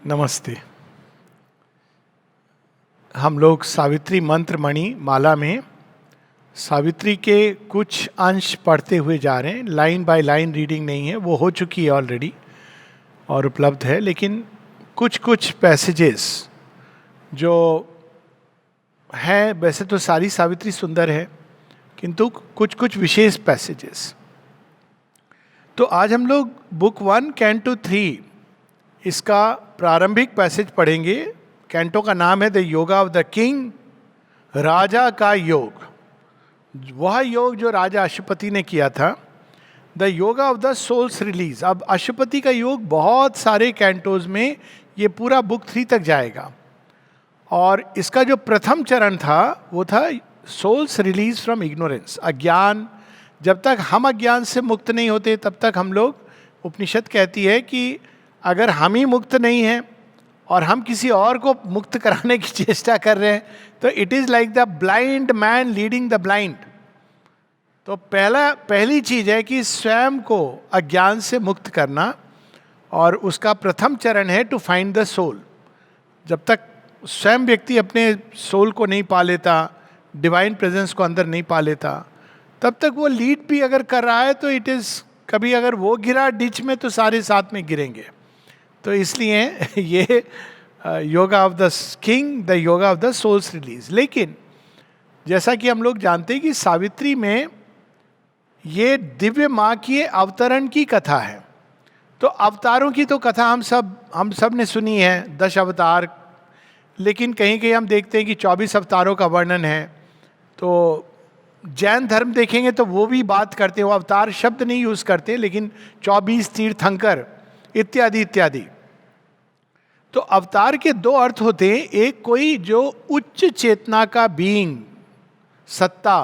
नमस्ते। हम लोग सावित्री मंत्र मणि माला में सावित्री के कुछ अंश पढ़ते हुए जा रहे हैं। लाइन बाय लाइन रीडिंग नहीं है, वो हो चुकी है ऑलरेडी और उपलब्ध है, लेकिन कुछ कुछ पैसेजेस जो हैं, वैसे तो सारी सावित्री सुंदर है, किंतु कुछ कुछ विशेष पैसेजेस। तो आज हम लोग बुक 1 कैंटो 3 इसका प्रारंभिक पैसेज पढ़ेंगे। कैंटो का नाम है the yoga of the king, राजा का योग। वह योग जो राजा अशुपति ने किया था, the yoga of the soul's release. अब अशुपति का योग बहुत सारे कैंटोज में, ये पूरा बुक 3 तक जाएगा। और इसका जो प्रथम चरण था वो था सोल्स रिलीज फ्रॉम इग्नोरेंस, अज्ञान। जब तक हम अज्ञान से मुक्त नहीं होते तब तक हम लोग, उपनिषद कहती है कि अगर हम ही मुक्त नहीं हैं और हम किसी और को मुक्त कराने की चेष्टा कर रहे हैं तो it is like the blind man leading the blind. तो पहली चीज है कि स्वयं को अज्ञान से मुक्त करना, और उसका प्रथम चरण है टू फाइंड द सोल। जब तक स्वयं व्यक्ति अपने सोल को नहीं पा लेता, डिवाइन प्रेजेंस को अंदर नहीं पा लेता, तब तक वो लीड भी अगर कर रहा है तो इट इज, कभी अगर वो गिरा डिच में तो सारे साथ में गिरेंगे। तो इसलिए ये yoga of the king, the yoga of the soul's release. लेकिन जैसा कि हम लोग जानते हैं कि सावित्री में ये दिव्य माँ की अवतरण की कथा है। तो अवतारों की तो कथा हम सब ने सुनी है, 10 अवतार। लेकिन कहीं कहीं हम देखते हैं कि 24 अवतारों का वर्णन है। तो जैन धर्म देखेंगे तो वो भी बात करते हैं, वो अवतार शब्द नहीं यूज करते, लेकिन 24 तीर्थंकर इत्यादि इत्यादि। तो अवतार के 2 अर्थ होते हैं। एक कोई जो उच्च चेतना का बीइंग, सत्ता,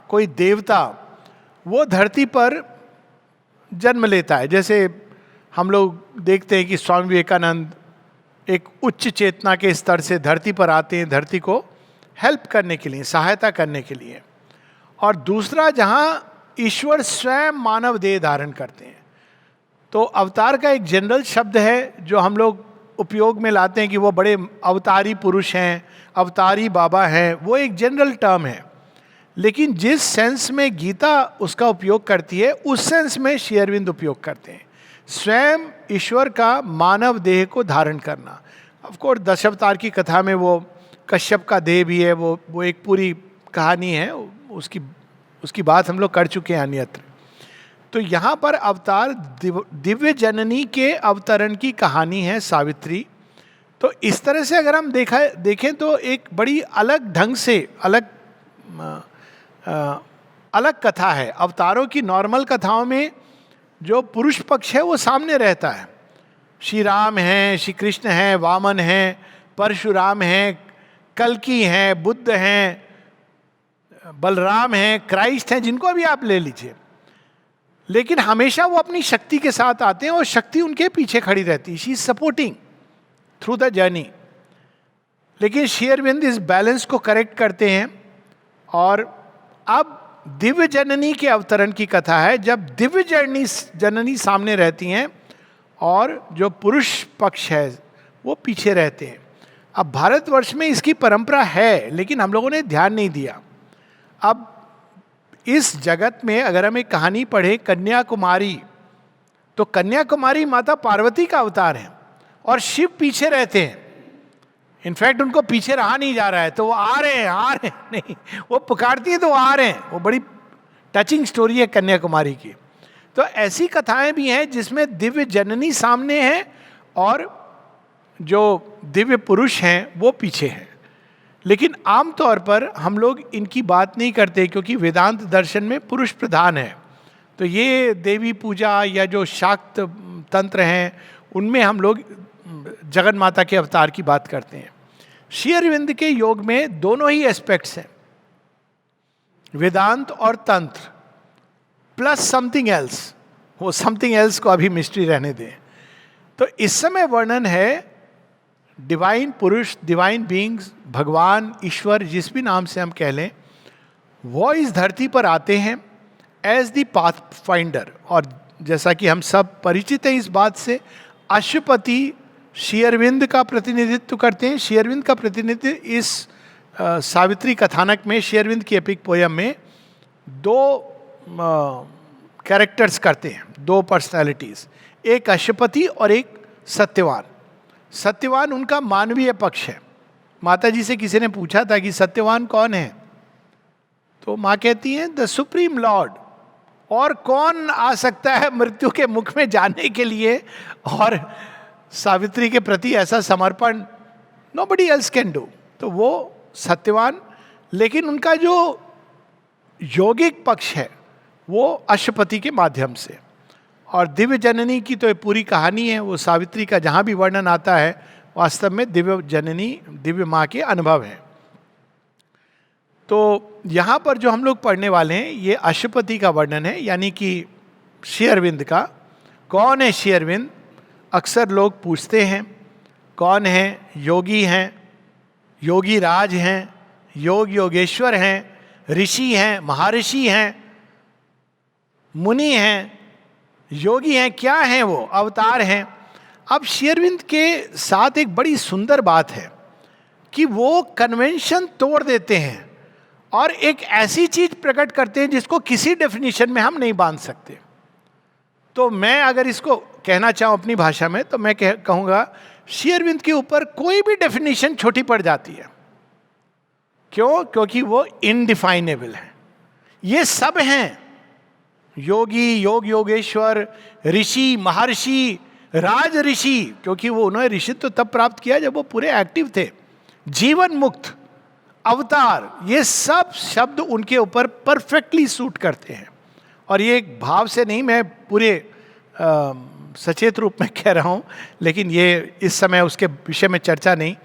कोई देवता, वो धरती पर जन्म लेता है। जैसे हम लोग देखते हैं कि स्वामी विवेकानंद एक उच्च चेतना के स्तर से धरती पर आते हैं, धरती को हेल्प करने के लिए, सहायता करने के लिए। और दूसरा जहां ईश्वर स्वयं मानव देह धारण करते हैं। तो अवतार का एक जनरल शब्द है जो हम लोग उपयोग में लाते हैं कि वो बड़े अवतारी पुरुष हैं, अवतारी बाबा हैं, वो एक जनरल टर्म है। लेकिन जिस सेंस में गीता उसका उपयोग करती है, उस सेंस में श्री अरविंद उपयोग करते हैं, स्वयं ईश्वर का मानव देह को धारण करना। ऑफ कोर्स 10 अवतार की कथा में वो कश्यप का देह भी है, वो एक पूरी कहानी है, उसकी बात हम लोग कर चुके हैं अन्यत्र। तो यहाँ पर अवतार दिव्य जननी के अवतरण की कहानी है सावित्री। तो इस तरह से अगर हम देखें तो एक बड़ी अलग ढंग से अलग कथा है। अवतारों की नॉर्मल कथाओं में जो पुरुष पक्ष है वो सामने रहता है। श्री राम हैं, श्री कृष्ण हैं, वामन हैं, परशुराम हैं, कल्कि हैं, बुद्ध हैं, बलराम हैं, क्राइस्ट हैं, जिनको भी आप ले लीजिए। लेकिन हमेशा वो अपनी शक्ति के साथ आते हैं और शक्ति उनके पीछे खड़ी रहती है। She is supporting through the journey. लेकिन श्री अरविंद इस बैलेंस को करेक्ट करते हैं। और अब दिव्य जननी के अवतरण की कथा है, जब दिव्य जननी सामने रहती हैं और जो पुरुष पक्ष है वो पीछे रहते हैं। अब भारतवर्ष में इसकी परंपरा है, लेकिन हम लोगों ने ध्यान नहीं दिया। अब इस जगत में अगर हम एक कहानी पढ़े कन्याकुमारी, तो कन्याकुमारी माता पार्वती का अवतार है और शिव पीछे रहते हैं। इनफैक्ट उनको पीछे रहा नहीं जा रहा है, तो वो आ रहे हैं नहीं, वो पुकारती है तो वो आ रहे हैं। वो बड़ी टचिंग स्टोरी है कन्याकुमारी की। तो ऐसी कथाएं भी हैं जिसमें दिव्य जननी सामने है और जो दिव्य पुरुष हैं वो पीछे हैं। लेकिन आमतौर पर हम लोग इनकी बात नहीं करते, क्योंकि वेदांत दर्शन में पुरुष प्रधान है। तो ये देवी पूजा या जो शाक्त तंत्र हैं उनमें हम लोग जगन माता के अवतार की बात करते हैं। श्री अरविंद के योग में दोनों ही एस्पेक्ट्स हैं, वेदांत और तंत्र प्लस समथिंग एल्स। वो समथिंग एल्स को अभी मिस्ट्री रहने दें। तो इस समय वर्णन है डिवाइन पुरुष, डिवाइन बीइंग्स, भगवान, ईश्वर, जिस भी नाम से हम कह लें, वो इस धरती पर आते हैं एज द पाथ फाइंडर। और जैसा कि हम सब परिचित हैं इस बात से, अशुपति श्री अरविंद का प्रतिनिधित्व करते हैं। श्री अरविंद का प्रतिनिधित्व इस सावित्री कथानक में, श्री अरविंद की एपिक पोयम में दो कैरेक्टर्स करते हैं, दो पर्सनालिटीज, एक अशुपति और एक सत्यवान। सत्यवान उनका मानवीय पक्ष है। माता जी से किसी ने पूछा था कि सत्यवान कौन है, तो माँ कहती हैं द सुप्रीम लॉर्ड। और कौन आ सकता है मृत्यु के मुख में जाने के लिए और सावित्री के प्रति ऐसा समर्पण, नोबडी एल्स कैन डू। तो वो सत्यवान, लेकिन उनका जो यौगिक पक्ष है वो अशुपति के माध्यम से। और दिव्य जननी की तो ये पूरी कहानी है, वो सावित्री का जहाँ भी वर्णन आता है वास्तव में दिव्य जननी, दिव्य माँ के अनुभव है। तो यहाँ पर जो हम लोग पढ़ने वाले हैं ये अशुपति का वर्णन है, यानी कि श्री अरविंद का। कौन है श्री अरविंद? अक्सर लोग पूछते हैं कौन है। योगी हैं, योगी राज हैं, योगेश्वर हैं, ऋषि हैं, महर्षि हैं, मुनि हैं, योगी हैं, क्या हैं वो? अवतार हैं। अब श्री अरविंद के साथ एक बड़ी सुंदर बात है कि वो कन्वेंशन तोड़ देते हैं और एक ऐसी चीज प्रकट करते हैं जिसको किसी डेफिनेशन में हम नहीं बांध सकते। तो मैं अगर इसको कहना चाहूँ अपनी भाषा में तो मैं कहूँगा श्री अरविंद के ऊपर कोई भी डेफिनेशन छोटी पड़ जाती है। क्यों? क्योंकि वो इनडिफाइनेबल है। ये सब हैं, योगी, योगेश्वर, ऋषि, महर्षि, राज ऋषि, क्योंकि वो उन्होंने ऋषित्व तब प्राप्त किया जब वो पूरे एक्टिव थे, जीवन मुक्त, अवतार, ये सब शब्द उनके ऊपर परफेक्टली सूट करते हैं। और ये एक भाव से नहीं, मैं पूरे सचेत रूप में कह रहा हूँ, लेकिन ये इस समय उसके विषय में चर्चा नहीं।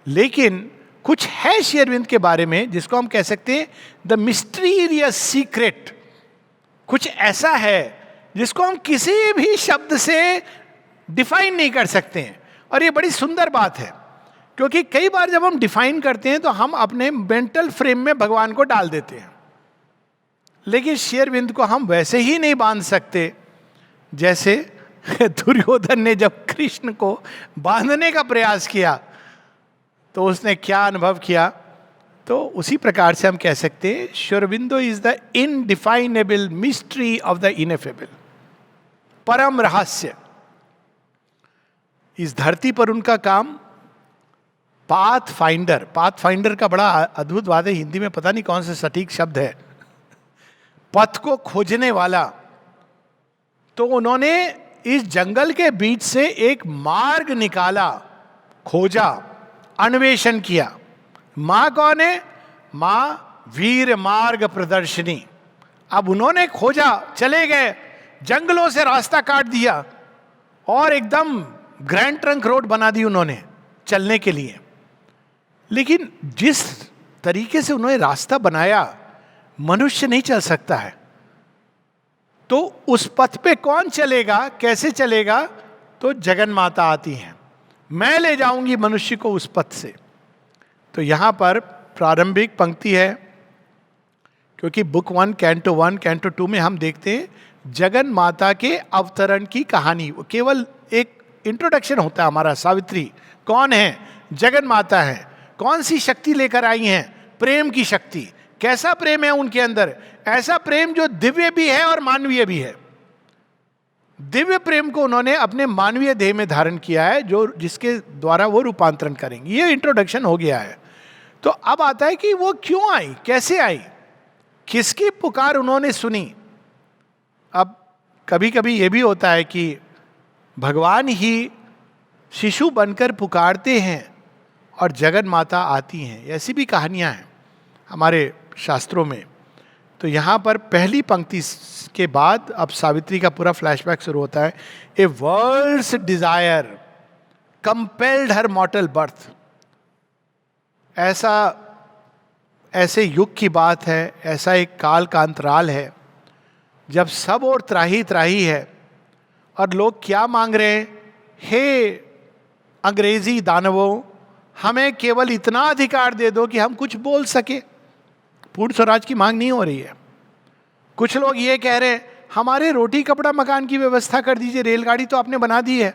लेकिन कुछ है श्री अरविंद के बारे में जिसको हम कह सकते हैं द मिस्टीरियस सीक्रेट। कुछ ऐसा है जिसको हम किसी भी शब्द से डिफाइन नहीं कर सकते हैं। और ये बड़ी सुंदर बात है, क्योंकि कई बार जब हम डिफाइन करते हैं तो हम अपने मेंटल फ्रेम में भगवान को डाल देते हैं, लेकिन श्री अरविंद को हम वैसे ही नहीं बांध सकते जैसे दुर्योधन ने जब कृष्ण को बांधने का प्रयास किया तो उसने क्या अनुभव किया। तो उसी प्रकार से हम कह सकते हैं Shri Aurobindo is the indefinable mystery of the ineffable, परम रहस्य। इस धरती पर उनका काम पाथ फाइंडर का बड़ा अद्भुत बात है, हिंदी में पता नहीं कौन सा सटीक शब्द है, पथ को खोजने वाला। तो उन्होंने इस जंगल के बीच से एक मार्ग निकाला, खोजा, अन्वेषण किया। माँ कौन है? माँ वीर मार्ग प्रदर्शनी। अब उन्होंने खोजा, चले गए, जंगलों से रास्ता काट दिया और एकदम ग्रैंड ट्रंक रोड बना दी उन्होंने चलने के लिए। लेकिन जिस तरीके से उन्होंने रास्ता बनाया, मनुष्य नहीं चल सकता है। तो उस पथ पे कौन चलेगा, कैसे चलेगा? तो जगन माता आती हैं, मैं ले जाऊंगी मनुष्य को उस पथ से। तो यहां पर प्रारंभिक पंक्ति है, क्योंकि बुक 1 कैंटो 1 कैंटो 2 में हम देखते हैं जगन माता के अवतरण की कहानी। वो केवल एक इंट्रोडक्शन होता है हमारा। सावित्री कौन है? जगन माता है। कौन सी शक्ति लेकर आई हैं? प्रेम की शक्ति। कैसा प्रेम है उनके अंदर? ऐसा प्रेम जो दिव्य भी है और मानवीय भी है। दिव्य प्रेम को उन्होंने अपने मानवीय देह में धारण किया है, जो जिसके द्वारा वो रूपांतरण करेंगे। ये इंट्रोडक्शन हो गया है। तो अब आता है कि वो क्यों आई, कैसे आई, किसकी पुकार उन्होंने सुनी। अब कभी कभी ये भी होता है कि भगवान ही शिशु बनकर पुकारते हैं और जगन माता आती हैं। ऐसी भी कहानियां हैं हमारे शास्त्रों में। तो यहाँ पर पहली पंक्ति के बाद अब सावित्री का पूरा फ्लैशबैक शुरू होता है। A world's desire compelled her mortal birth. ऐसे युग की बात है, ऐसा एक काल का अंतराल है जब सब और त्राही त्राही है और लोग क्या मांग रहे हैं? हे अंग्रेजी दानवों, हमें केवल इतना अधिकार दे दो कि हम कुछ बोल सके। पूर्ण स्वराज की मांग नहीं हो रही है। कुछ लोग ये कह रहे हैं हमारे रोटी कपड़ा मकान की व्यवस्था कर दीजिए, रेलगाड़ी तो आपने बना दी है।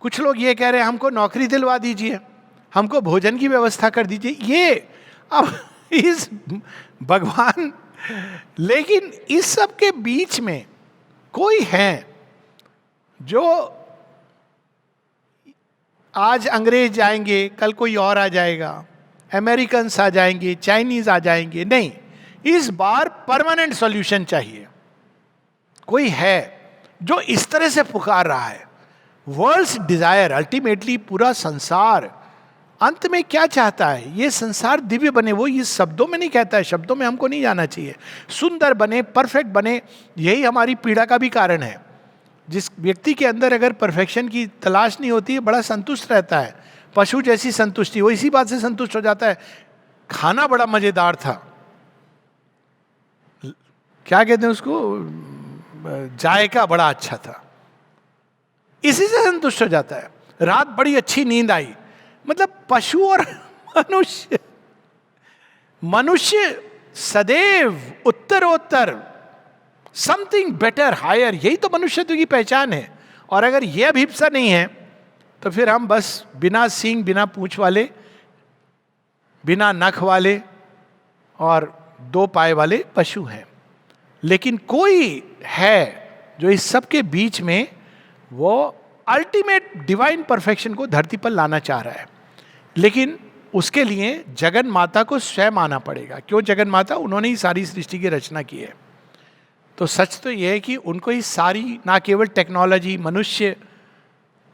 कुछ लोग ये कह रहे हैं हमको नौकरी दिलवा दीजिए, हमको भोजन की व्यवस्था कर दीजिए। ये अब इस भगवान, लेकिन इस सब के बीच में कोई है जो आज अंग्रेज जाएंगे, कल कोई और आ जाएगा, अमेरिकन्स आ जाएंगे, चाइनीज आ जाएंगे, नहीं, इस बार परमानेंट सॉल्यूशन चाहिए। कोई है जो इस तरह से पुकार रहा है। वर्ल्ड्स डिजायर, अल्टीमेटली पूरा संसार अंत में क्या चाहता है? ये संसार दिव्य बने। वो इस शब्दों में नहीं कहता है, शब्दों में हमको नहीं जाना चाहिए। सुंदर बने, परफेक्ट बने, यही हमारी पीड़ा का भी कारण है। जिस व्यक्ति के अंदर अगर परफेक्शन की तलाश नहीं होती है, बड़ा संतुष्ट रहता है, पशु जैसी संतुष्टि, वो इसी बात से संतुष्ट हो जाता है। खाना बड़ा मजेदार था, क्या कहते हैं उसको, जायका बड़ा अच्छा था, इसी से संतुष्ट हो जाता है। रात बड़ी अच्छी नींद आई, मतलब पशु और मनुष्य सदैव उत्तरोत्तर समथिंग बेटर, हायर, यही तो मनुष्यत्व की पहचान है। और अगर यह अभिप्सा नहीं है तो फिर हम बस बिना सींग, बिना पूंछ वाले, बिना नख वाले और दो पाए वाले पशु हैं। लेकिन कोई है जो इस सब के बीच में वो अल्टीमेट डिवाइन परफेक्शन को धरती पर लाना चाह रहा है। लेकिन उसके लिए जगन माता को स्वयं आना पड़ेगा। क्यों जगन माता? उन्होंने ही सारी सृष्टि की रचना की है। तो सच तो यह है कि उनको ही सारी, ना केवल टेक्नोलॉजी, मनुष्य,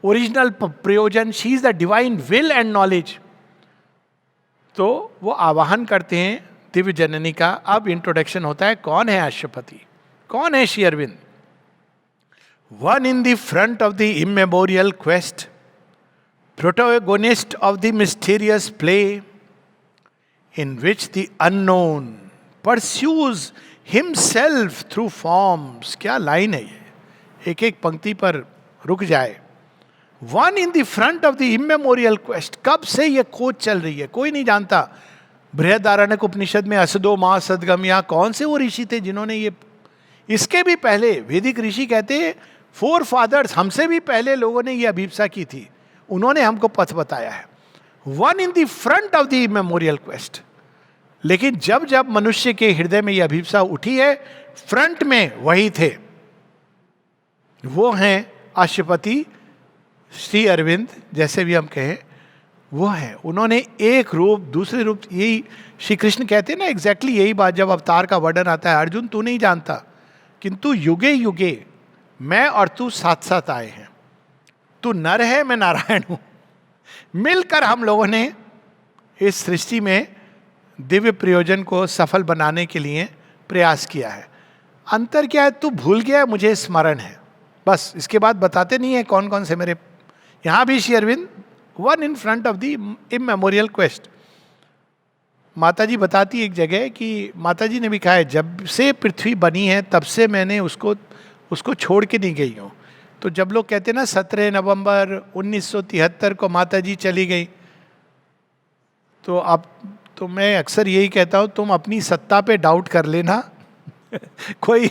ओरिजिनल प्रयोजन, she is the divine will and knowledge. तो वो आवाहन करते हैं दिव्य जननी का। अब इंट्रोडक्शन होता है, कौन है अश्वपति, कौन है Shri Aurobindo? One in the front of the immemorial quest, protagonist of the mysterious play in which the unknown pursues himself through forms. क्या लाइन है ये, एक एक पंक्ति पर रुक जाए। One in the front of the immemorial quest, कब से ये खोज चल रही है कोई नहीं जानता। बृहदारण्यक उपनिषद में असदो मां सदगम, यहाँ कौन से वो ऋषि थे जिन्होंने ये, इसके भी पहले वैदिक ऋषि कहते हैं फोर फादर्स, हमसे भी पहले लोगों ने ये अभिप्सा की थी, उन्होंने हमको पथ बताया है। One in the front of the memorial quest. लेकिन जब जब मनुष्य के हृदय में यह अभिप्सा उठी है, फ्रंट में वही थे, वो हैं अश्वपति श्री अरविंद, जैसे भी हम कहें वो है। उन्होंने एक रूप, दूसरे रूप, यही श्री कृष्ण कहते हैं ना, एग्जैक्टली यही बात जब अवतार का वर्णन आता है। अर्जुन तू नहीं जानता, किंतु युगे युगे मैं और तू साथ साथ आए हैं। तू नर है, मैं नारायण हूं। मिलकर हम लोगों ने इस सृष्टि में दिव्य प्रयोजन को सफल बनाने के लिए प्रयास किया है। अंतर क्या है? तू भूल गया, मुझे स्मरण है, बस। इसके बाद बताते नहीं है कौन कौन से मेरे। यहां भी Shri Aurobindo one in front of the immemorial quest. माता जी बताती एक जगह कि माता जी ने भी कहा है, जब से पृथ्वी बनी है तब से मैंने उसको छोड़ के नहीं गई हूँ। तो जब लोग कहते हैं ना 17 नवंबर 1973 को माता जी चली गई, तो अब तो मैं अक्सर यही कहता हूँ, तुम अपनी सत्ता पे डाउट कर लेना। कोई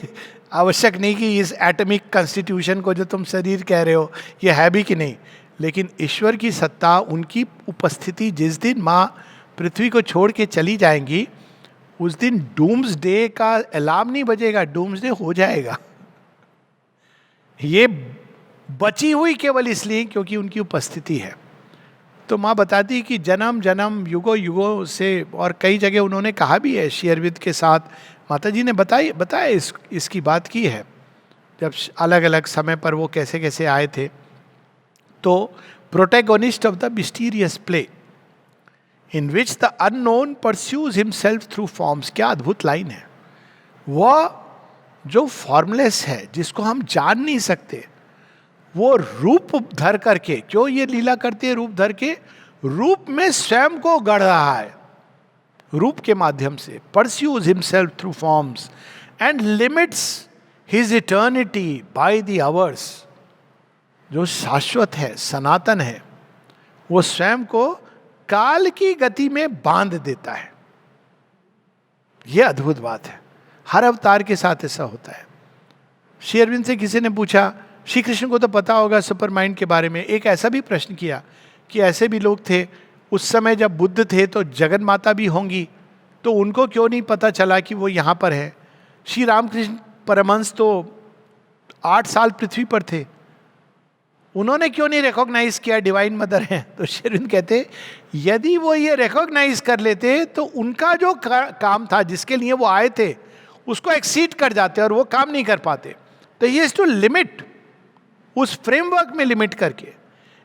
आवश्यक नहीं कि इस एटॉमिक कॉन्स्टिट्यूशन को जो तुम शरीर कह रहे हो ये है भी कि नहीं, लेकिन ईश्वर की सत्ता, उनकी उपस्थिति, जिस दिन माँ पृथ्वी को छोड़ के चली जाएंगी उस दिन डूम्स डे का अलार्म नहीं बजेगा, डूम्स डे हो जाएगा। ये बची हुई केवल इसलिए क्योंकि उनकी उपस्थिति है। तो माँ बताती कि जन्म जन्म युगों युगों से, और कई जगह उन्होंने कहा भी है श्री अरविंद के साथ, माता जी ने बताया इसकी बात की है, जब अलग अलग समय पर वो कैसे कैसे आए थे। तो protagonist of the mysterious play in which the unknown pursues himself through forms. क्या अद्भुत लाइन है। वह जो फॉर्मलेस है, जिसको हम जान नहीं सकते, वो रूप धर करके, क्यों ये लीला करते हैं रूप धर के? रूप में स्वयं को गढ़ रहा है, रूप के माध्यम से। Pursues himself through forms and limits his eternity by the hours. जो शाश्वत है, सनातन है, वो स्वयं को काल की गति में बांध देता है। यह अद्भुत बात है। हर अवतार के साथ ऐसा होता है। श्री अरविंद से किसी ने पूछा, श्री कृष्ण को तो पता होगा सुपर माइंड के बारे में। एक ऐसा भी प्रश्न किया कि ऐसे भी लोग थे उस समय जब बुद्ध थे तो जगन माता भी होंगी, तो उनको क्यों नहीं पता चला कि वो यहाँ पर है? श्री रामकृष्ण परमहंस तो 8 साल पृथ्वी पर थे, उन्होंने क्यों नहीं रिकॉग्नाइज किया डिवाइन मदर है? तो श्री अरविंद कहते यदि वो ये रिकॉग्नाइज कर लेते तो उनका जो काम था जिसके लिए वो आए थे उसको एक्सीड कर जाते और वो काम नहीं कर पाते। तो ही हैज टू लिमिट, उस फ्रेमवर्क में लिमिट करके।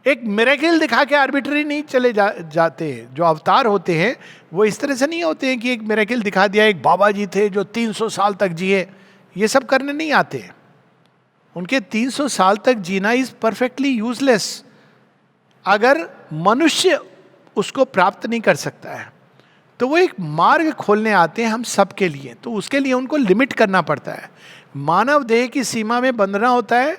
एक मिरेकल दिखा के आर्बिट्ररी नहीं चले जाते हैं। जो अवतार होते हैं वो इस तरह से नहीं होते हैं कि एक मिरेकल दिखा दिया, एक बाबा जी थे जो 300 साल तक जिए, ये सब करने नहीं आते हैं। उनके 300 साल तक जीना इज परफेक्टली यूजलेस अगर मनुष्य उसको प्राप्त नहीं कर सकता है। तो वो एक मार्ग खोलने आते हैं हम सबके लिए, तो उसके लिए उनको लिमिट करना पड़ता है। मानव देह की सीमा में बंधना होता है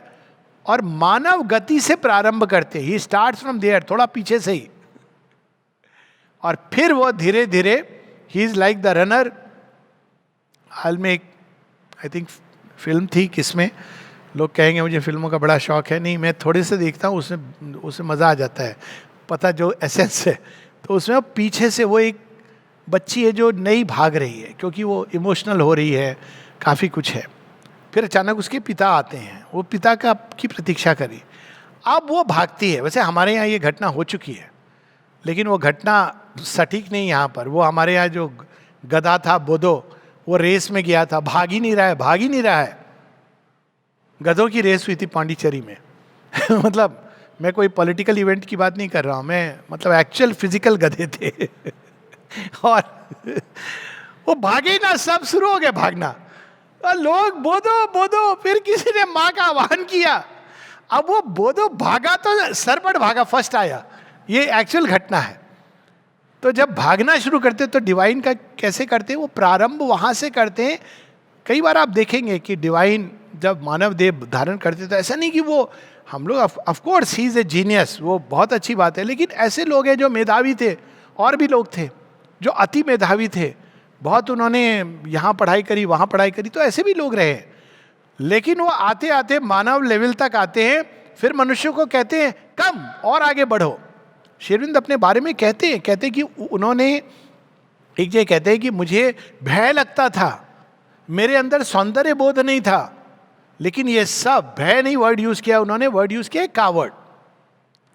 और मानव गति से प्रारंभ करते हैं। ही स्टार्ट्स फ्रॉम देयर, थोड़ा पीछे से ही, और फिर वो धीरे धीरे he is like the runner. हाल में एक आई थिंक फिल्म थी, किसमें लोग कहेंगे मुझे फिल्मों का बड़ा शौक है, नहीं मैं थोड़े से देखता हूँ, उसमें मज़ा आ जाता है, पता जो एसेंस है। तो उसमें पीछे से वो एक बच्ची है जो नई भाग रही है क्योंकि वो इमोशनल हो रही है, काफ़ी कुछ है। फिर अचानक उसके पिता आते हैं, वो पिता की प्रतीक्षा करी, अब वो भागती है। वैसे हमारे यहाँ ये घटना हो चुकी है लेकिन वो घटना सटीक नहीं यहाँ पर। वो हमारे यहाँ जो गधा था बोधो, वो रेस में गया था, भाग ही नहीं रहा है। गधों की रेस हुई थी पांडिचेरी में मतलब मैं कोई पॉलिटिकल इवेंट की बात नहीं कर रहा हूँ, मैं मतलब एक्चुअल फिजिकल गधे थे और वो भागे ही ना, सब शुरू हो गए भागना, और लोग बोधो, फिर किसी ने माँ का आह्वान किया। अब वो बोधो भागा तो सरपट भागा, फर्स्ट आया। ये एक्चुअल घटना है। तो जब भागना शुरू करते तो डिवाइन का कैसे करते हैं, वो प्रारंभ वहां से करते हैं। कई बार आप देखेंगे कि डिवाइन जब मानव देह धारण करते तो ऐसा नहीं कि वो हम लोग, of course he is a genius, वो बहुत अच्छी बात है, लेकिन ऐसे लोग हैं जो मेधावी थे, और भी लोग थे जो अति मेधावी थे, बहुत उन्होंने यहाँ पढ़ाई करी वहाँ पढ़ाई करी, तो ऐसे भी लोग रहे। लेकिन वो आते आते मानव लेवल तक आते हैं, फिर मनुष्य को कहते हैं कम और आगे बढ़ो। श्री अरविंद अपने बारे में कहते हैं कि उन्होंने एक जगह कहते हैं कि मुझे भय लगता था, मेरे अंदर सौंदर्य बोध नहीं था, लेकिन ये सब, भय नहीं वर्ड यूज किया उन्होंने, वर्ड यूज किया कावर्ड,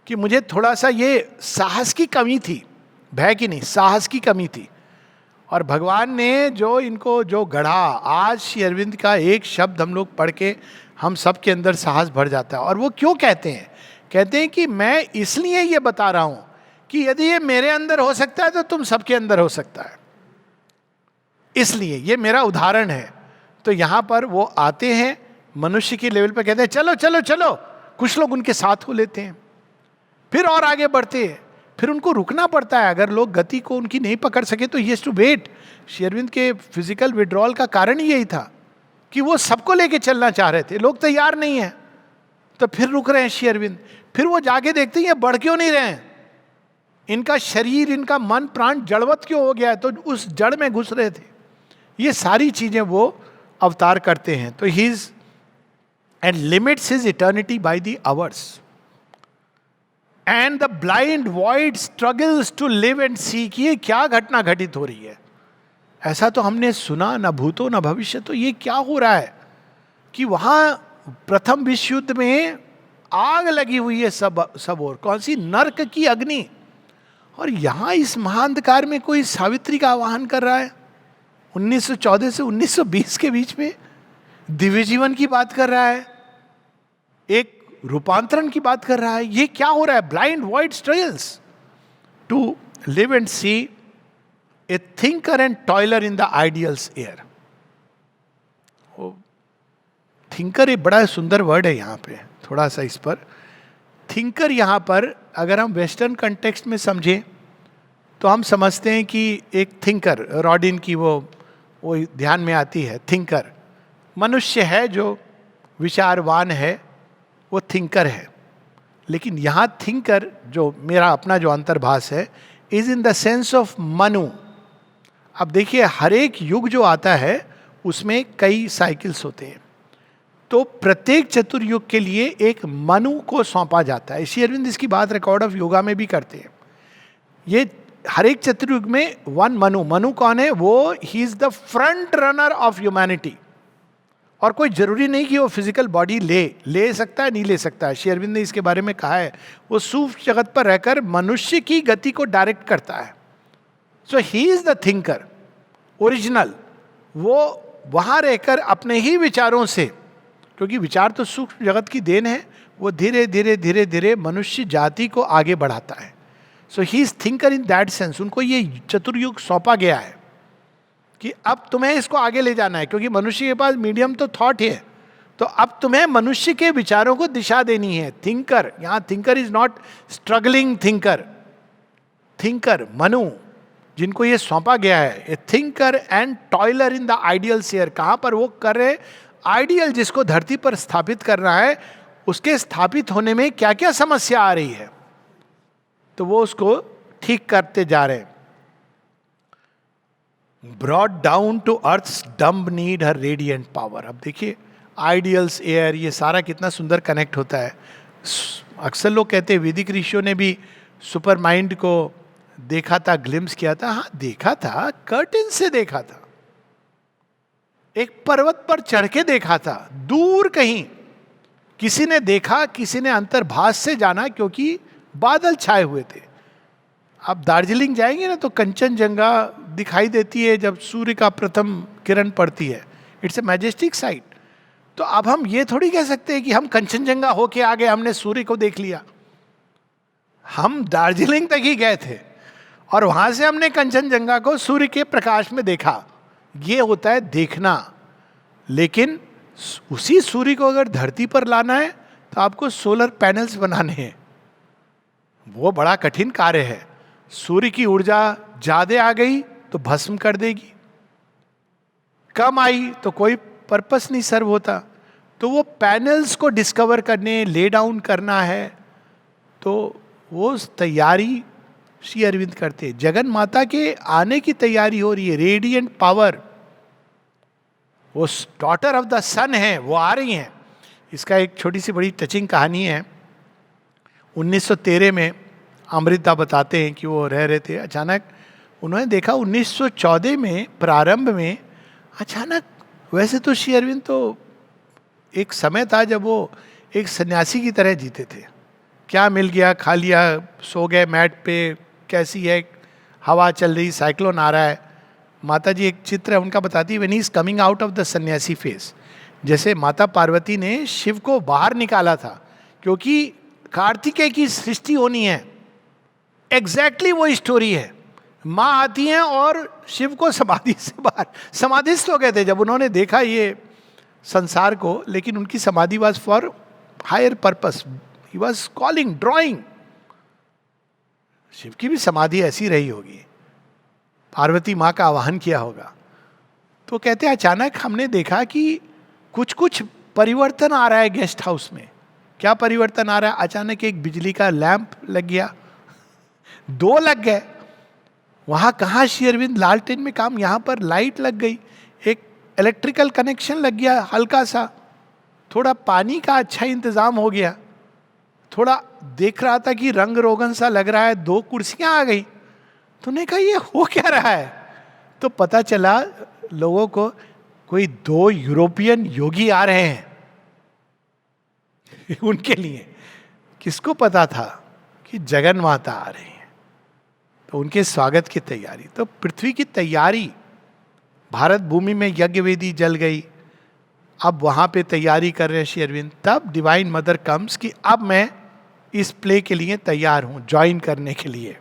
कि मुझे थोड़ा सा ये साहस की कमी थी, भय की नहीं, साहस की कमी थी। और भगवान ने जो इनको जो गढ़ा, आज श्री अरविंद का एक शब्द हम लोग पढ़ के हम सब के अंदर साहस भर जाता है। और वो क्यों कहते हैं कि मैं इसलिए ये बता रहा हूं कि यदि ये मेरे अंदर हो सकता है तो तुम सबके अंदर हो सकता है, इसलिए ये मेरा उदाहरण है। तो यहां पर वो आते हैं मनुष्य की लेवल पर, कहते हैं चलो चलो चलो, कुछ लोग उनके साथ हो लेते हैं, फिर और आगे बढ़ते हैं, फिर उनको रुकना पड़ता है। अगर लोग गति को उनकी नहीं पकड़ सके तो ये टू वेट। श्री अरविंद के फिजिकल विड्रॉल का कारण यही था कि वो सबको लेके चलना चाह रहे थे, लोग तैयार नहीं है, तो फिर रुक रहे हैं श्री अरविंद। फिर वो जाके देखते हैं ये बढ़ क्यों नहीं रहे हैं, इनका शरीर, इनका मन प्राण जड़वत क्यों हो गया है, तो उस जड़ में घुस रहे थे। ये सारी चीजें वो अवतार करते हैं। तो he is and limits his eternity by the hours and the blind void struggles to live and see. कि ये क्या घटना घटित हो रही है, ऐसा तो हमने सुना न भूतो न भविष्य, तो ये क्या हो रहा है कि वहां प्रथम विश्व युद्ध में आग लगी हुई है सब और, कौन सी नर्क की अग्नि, और यहां इस महाअंधकार में कोई सावित्री का आह्वान कर रहा है 1914 से 1920 के बीच में, दिव्य जीवन की बात कर रहा है, एक रूपांतरण की बात कर रहा है। ये क्या हो रहा है? Blind void struggles to live and see, a thinker and toiler in the ideal's air. Thinker एक बड़ा सुंदर वर्ड है यहाँ पे, थोड़ा सा इस पर थिंकर, यहाँ पर अगर हम वेस्टर्न कंटेक्स्ट में समझें तो हम समझते हैं कि एक थिंकर, रॉडिन की वो ध्यान में आती है। थिंकर मनुष्य है जो विचारवान है, वो थिंकर है। लेकिन यहाँ थिंकर जो मेरा अपना जो अंतर्भाष है, is in the sense of Manu. अब देखिए, हर एक युग जो आता है उसमें कई साइकिल्स होते हैं। तो प्रत्येक चतुर्युग के लिए एक मनु को सौंपा जाता है. श्री अरविंद इसकी बात रिकॉर्ड ऑफ योगा में भी करते हैं. ये हर एक चतुर्युग में वन मनु. मनु कौन है? वो ही is the front runner of humanity. और कोई जरूरी नहीं कि वो फिजिकल बॉडी ले सकता है, नहीं ले सकता है. श्री अरविंद ने इसके बारे में कहा है, वो सूक्ष्म जगत पर रहकर मनुष्य की गति को डायरेक्ट करता है. So he is the thinker original. वो वहां रहकर अपने ही विचारों से, क्योंकि विचार तो सूक्ष्म जगत की देन है, वो धीरे धीरे धीरे धीरे मनुष्य जाति को आगे बढ़ाता है. So he is thinker in that sense. उनको ये चतुर्युग सौंपा गया है कि अब तुम्हें इसको आगे ले जाना है, क्योंकि मनुष्य के पास मीडियम तो थॉट है. तो अब तुम्हें मनुष्य के विचारों को दिशा देनी है. थिंकर, यहां thinker is not struggling thinker. Thinker Manu जिनको ये सौंपा गया है, ए thinker and toiler in the ideal share. कहां पर वो कर रहे? आइडियल जिसको धरती पर स्थापित करना है, उसके स्थापित होने में क्या क्या समस्या आ रही है, तो वो उसको ठीक करते जा रहे हैं. Brought down to earth's dumb need her radiant power. अब देखिए आइडियल्स, एयर, ये सारा कितना सुंदर कनेक्ट होता है. अक्सर लोग कहते हैं वैदिक ऋषियों ने भी सुपर माइंड को देखा था, ग्लिम्स किया था. हाँ देखा था, कर्टेन से देखा था, एक पर्वत पर चढ़ के देखा था, दूर कहीं किसी ने देखा, किसी ने अंतर्भास से जाना, क्योंकि बादल छाए हुए थे. आप दार्जिलिंग जाएंगे ना तो कंचनजंगा दिखाई देती है जब सूर्य का प्रथम किरण पड़ती है. It's a majestic site. तो अब हम ये थोड़ी कह सकते हैं कि हम कंचनजंगा होके आ गए, हमने सूर्य को देख लिया. हम दार्जिलिंग तक ही गए थे और वहां से हमने कंचनजंगा को सूर्य के प्रकाश में देखा. ये होता है देखना. लेकिन उसी सूर्य को अगर धरती पर लाना है तो आपको सोलर पैनल्स बनाने हैं. वो बड़ा कठिन कार्य है. सूर्य की ऊर्जा ज्यादा आ गई तो भस्म कर देगी, कम आई तो कोई पर्पस नहीं सर्व होता. तो वो पैनल्स को डिस्कवर करने, ले डाउन करना है. तो वो तैयारी श्री अरविंद करते हैं. जगन माता के आने की तैयारी हो रही है. रेडिएंट पावर, वो डॉटर ऑफ द सन है, वो आ रही हैं. इसका एक छोटी सी बड़ी टचिंग कहानी है. 1913 में अमृता बताते हैं कि वो रह रहे थे, अचानक उन्होंने देखा 1914 में प्रारंभ में अचानक, वैसे तो श्री अरविंद तो एक समय था जब वो एक सन्यासी की तरह जीते थे. क्या मिल गया खा लिया, सो गए मैट पे, कैसी है हवा चल रही, साइक्लोन आ रहा है. माता जी एक चित्र है उनका बताती है, when he is coming out of the सन्यासी फेस. जैसे माता पार्वती ने शिव को बाहर निकाला था, क्योंकि कार्तिकेय की सृष्टि होनी है. एग्जैक्टली वो स्टोरी है. माँ आती हैं और शिव को समाधि से बाहर, समाधिस्थ हो गए थे जब उन्होंने देखा ये संसार को, लेकिन उनकी समाधि was for higher purpose. He was calling, drawing. Shiva की भी समाधि ऐसी रही होगी, पार्वती माँ का आवाहन किया होगा. तो कहते हैं अचानक हमने देखा कि कुछ कुछ परिवर्तन आ रहा है गेस्ट हाउस में. क्या परिवर्तन आ रहा है? अचानक एक बिजली का लैंप लग गया, 2 लग गए. वहां कहाँ श्री अरविंद लालटेन में काम, यहां पर लाइट लग गई. एक इलेक्ट्रिकल कनेक्शन लग गया हल्का सा. थोड़ा पानी का अच्छा इंतजाम हो गया. थोड़ा देख रहा था कि रंग रोगन सा लग रहा है, 2 कुर्सियां आ गई. तो ने कहा ये हो क्या रहा है? तो पता चला लोगों को कोई 2 यूरोपियन योगी आ रहे हैं उनके लिए. किसको पता था कि जगन माता आ रही है? तो उनके स्वागत की तैयारी. तो पृथ्वी की तैयारी, भारत भूमि में यज्ञ वेदी जल गई, अब वहां पे तैयारी कर रहे हैं श्री अरविंद. तब डिवाइन मदर कम्स कि अब मैं इस प्ले के लिए तैयार हूं, ज्वाइन करने के लिए.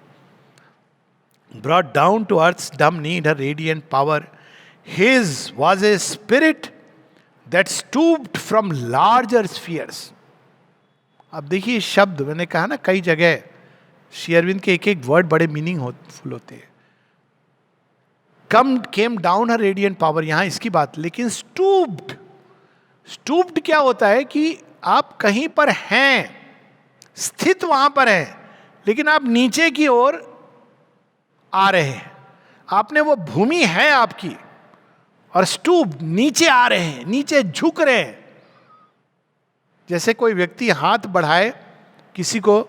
ब्रॉट डाउन टू अर्थ्स डम need her radiant power. His was a spirit that stooped from larger spheres. अब देखिए शब्द, मैंने कहा ना कई जगह श्री अरविंद के एक एक वर्ड बड़े मीनिंगफुल होते हैं. कम केम डाउन हर रेडिएंट पावर, यहां इसकी बात. लेकिन स्टूप्ड, स्टूप्ड क्या होता है कि आप कहीं पर हैं, स्थित वहां पर हैं, लेकिन आप नीचे की ओर आ रहे हैं. आपने वो भूमि है आपकी, और स्टूप नीचे आ रहे हैं, नीचे झुक रहे हैं. जैसे कोई व्यक्ति हाथ बढ़ाए किसी को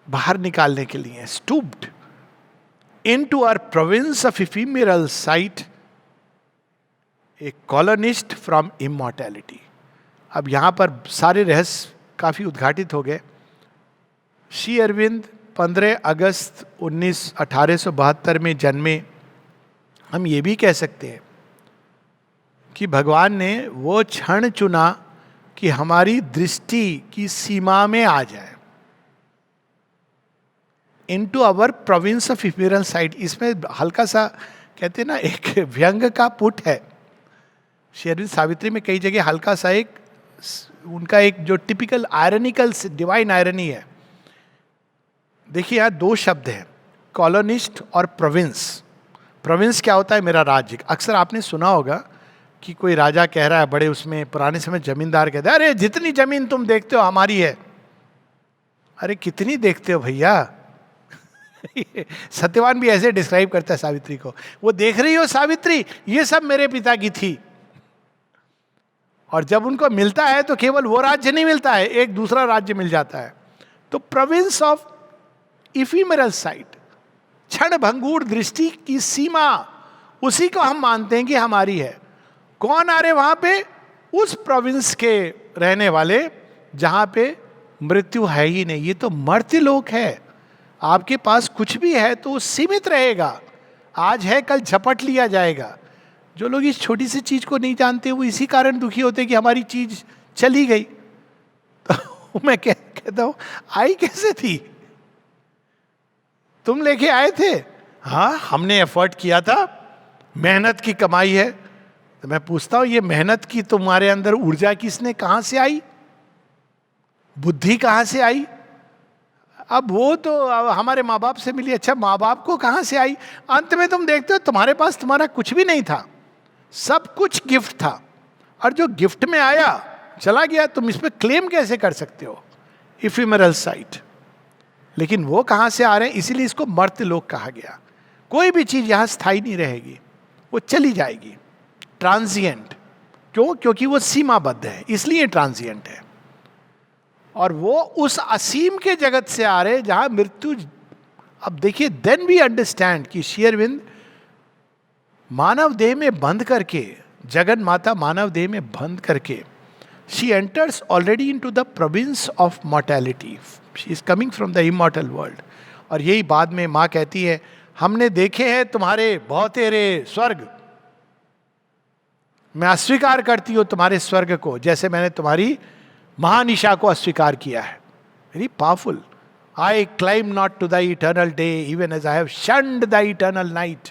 बाहर निकालने के लिए. Stooped into our province of ephemeral sight, a colonist from immortality. अब यहां पर सारे रहस्य काफी उद्घाटित हो गए. श्री अरविंद 15 अगस्त 1872 में जन्मे. हम ये भी कह सकते हैं कि भगवान ने वो क्षण चुना कि हमारी दृष्टि की सीमा में आ जाए. Into our province of ephemeral sight. इसमें हल्का सा कहते हैं ना, एक व्यंग का पुट है. श्री अरविंद सावित्री में कई जगह हल्का सा एक उनका एक जो टिपिकल आयरनिकल डिवाइन आयरनी है. देखिए यहाँ दो शब्द हैं, कॉलोनिस्ट और प्रोविंस. प्रोविंस क्या होता है? मेरा राज्य. अक्सर आपने सुना होगा कि कोई राजा कह रहा है, बड़े उसमें पुराने समय जमींदार कहते हैं, अरे जितनी जमीन तुम देखते हो हमारी है. अरे कितनी देखते हो भैया? सत्यवान भी ऐसे डिस्क्राइब करता है सावित्री को. वो देख रही हो सावित्री, ये सब मेरे पिता की थी. और जब उनको मिलता है तो केवल वो राज्य नहीं मिलता है, एक दूसरा राज्य मिल जाता है. तो प्रोविंस ऑफ इफीमेरल साइट, क्षण भंगुर दृष्टि की सीमा, उसी को हम मानते हैं कि हमारी है. कौन आ रहे वहां पे? उस प्रोविंस के रहने वाले जहां पे मृत्यु है ही नहीं. ये तो मर्त्य लोक है. आपके पास कुछ भी है तो वो सीमित रहेगा. आज है कल झपट लिया जाएगा. जो लोग इस छोटी सी चीज को नहीं जानते वो इसी कारण दुखी होते कि हमारी चीज चली गई. तो मैं कहता हूं, आई कैसे थी? तुम लेके आए थे? हाँ, हमने एफर्ट किया था, मेहनत की कमाई है. तो मैं पूछता हूं, ये मेहनत की तुम्हारे अंदर ऊर्जा किसने, कहां से आई? बुद्धि कहां से आई? अब वो तो हमारे माँ बाप से मिली. अच्छा, माँ बाप को कहां से आई? अंत में तुम देखते हो तुम्हारे पास तुम्हारा कुछ भी नहीं था, सब कुछ गिफ्ट था. और जो गिफ्ट में आया चला गया. तुम इस पे क्लेम कैसे कर सकते हो? इफिमेरल साइट. लेकिन वो कहां से आ रहे हैं? इसीलिए इसको मर्त्य लोक कहा गया. कोई भी चीज यहां स्थायी नहीं रहेगी, वो चली जाएगी. ट्रांजिएंट. क्यों? क्योंकि वो सीमाबद्ध है, इसलिए ट्रांजिएंट है. और वो उस असीम के जगत से आ रहे जहां मृत्यु. अब देखिए, देन वी अंडरस्टैंड कि श्री अरविंद मानव देह में बंद करके, जगन माता मानव देह में बंद करके, she enters already into the province of mortality. She is coming from the immortal world. और यही बाद में माँ कहती है, हमने देखे हैं तुम्हारे बहुतेरे स्वर्ग, मैं अस्वीकार करती हूं तुम्हारे स्वर्ग को, जैसे मैंने तुम्हारी महानिशा को अस्वीकार किया है. Very powerful. I claim not to the eternal day even as I have shunned the eternal night.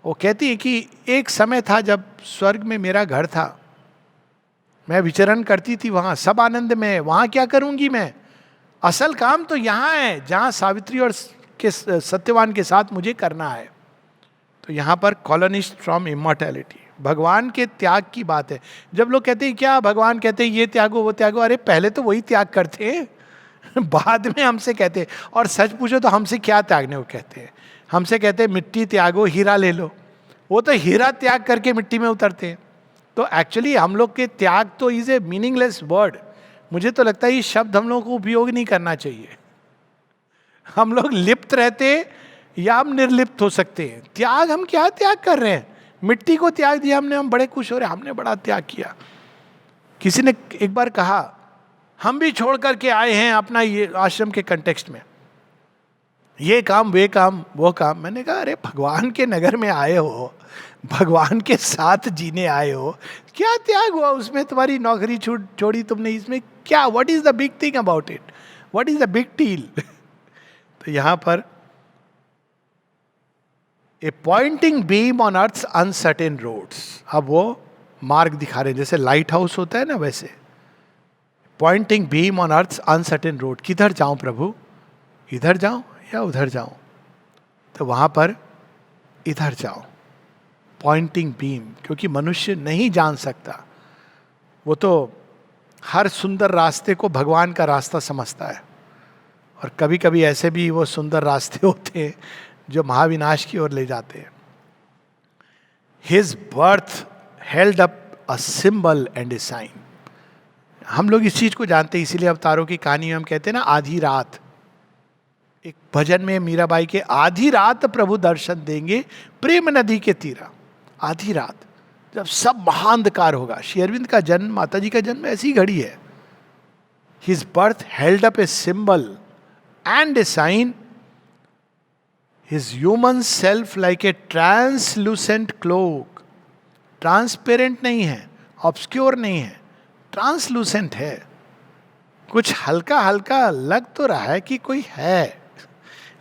वो कहती है कि एक समय था जब स्वर्ग में मेरा घर था, मैं विचरण करती थी वहां, सब आनंद में. वहां क्या करूंगी मैं? असल काम तो यहां है जहां सावित्री और के सत्यवान के साथ मुझे करना है. तो यहां पर कॉलोनिस्ट फ्रॉम इमॉर्टैलिटी, भगवान के त्याग की बात है. जब लोग कहते हैं क्या भगवान कहते हैं ये त्यागो वो त्यागो, अरे पहले तो वही त्याग करते हैं, बाद में हमसे कहते हैं. और सच पूछो तो हमसे क्या त्यागने को कहते हैं? हमसे कहते हैं मिट्टी त्यागो, हीरा ले लो. वो तो हीरा त्याग करके मिट्टी में उतरते हैं. तो एक्चुअली हम लोग के त्याग तो इज ए मीनिंगलेस वर्ड. मुझे तो लगता है ये शब्द हम लोगों को उपयोग नहीं करना चाहिए. हम लोग लिप्त रहते या हम निर्लिप्त हो सकते हैं. त्याग, हम क्या त्याग कर रहे हैं? मिट्टी को त्याग दिया हमने, हम बड़े खुश हो रहे, हमने बड़ा त्याग किया. किसी ने एक बार कहा, हम भी छोड़ करके आए हैं अपना ये आश्रम के कंटेक्स्ट में, ये काम वे काम वो काम. मैंने कहा अरे भगवान के नगर में आए हो, भगवान के साथ जीने आए हो, क्या त्याग हुआ उसमें? तुम्हारी नौकरी छोड़ी तुमने, इसमें क्या? What is the big thing about it? What is the big deal? तो यहां पर a pointing beam on earth's uncertain roads. अब वो मार्ग दिखा रहे हैं, जैसे लाइट हाउस होता है ना, वैसे pointing beam on earth's uncertain road. किधर जाऊं प्रभु? इधर जाऊं या उधर जाऊं? तो वहां पर इधर जाओ. पॉइंटिंग बीम, क्योंकि मनुष्य नहीं जान सकता. वो तो हर सुंदर रास्ते को भगवान का रास्ता समझता है. और कभी कभी ऐसे भी वो सुंदर रास्ते होते हैं जो महाविनाश की ओर ले जाते हैं. His birth held up a symbol and a sign. हम लोग इस चीज को जानते हैं, इसीलिए अवतारों की कहानी में हम कहते हैं ना आधी रात। एक भजन में मीराबाई के आधी रात प्रभु दर्शन देंगे प्रेम नदी के तीरा। आधी रात जब सब महाअंधकार होगा। श्री अरविंद का जन्म, माता जी का जन्म ऐसी घड़ी है। His birth held up a symbol and a sign, his human self like a translucent cloak. Transparent नहीं है, ऑब्सक्योर नहीं है, ट्रांसलूसेंट है। कुछ हल्का हल्का लग तो रहा है कि कोई है,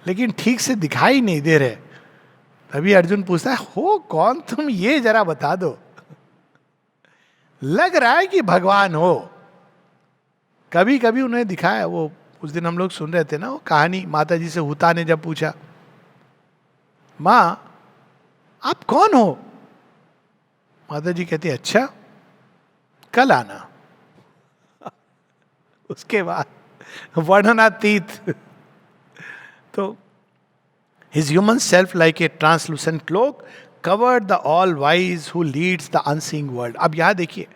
लेकिन ठीक से दिखाई नहीं दे रहे। तभी अर्जुन पूछता है, हो कौन तुम, ये जरा बता दो। लग रहा है कि भगवान हो। कभी कभी उन्हें दिखाया। वो उस दिन हम लोग सुन रहे थे ना वो कहानी, माता जी से हुता ने जब पूछा, मां आप कौन हो? माता जी कहती, अच्छा कल आना। उसके बाद वर्णनातीत। तो his human self like a translucent cloak covered the all wise who leads the unseen world। अब यहां देखिए,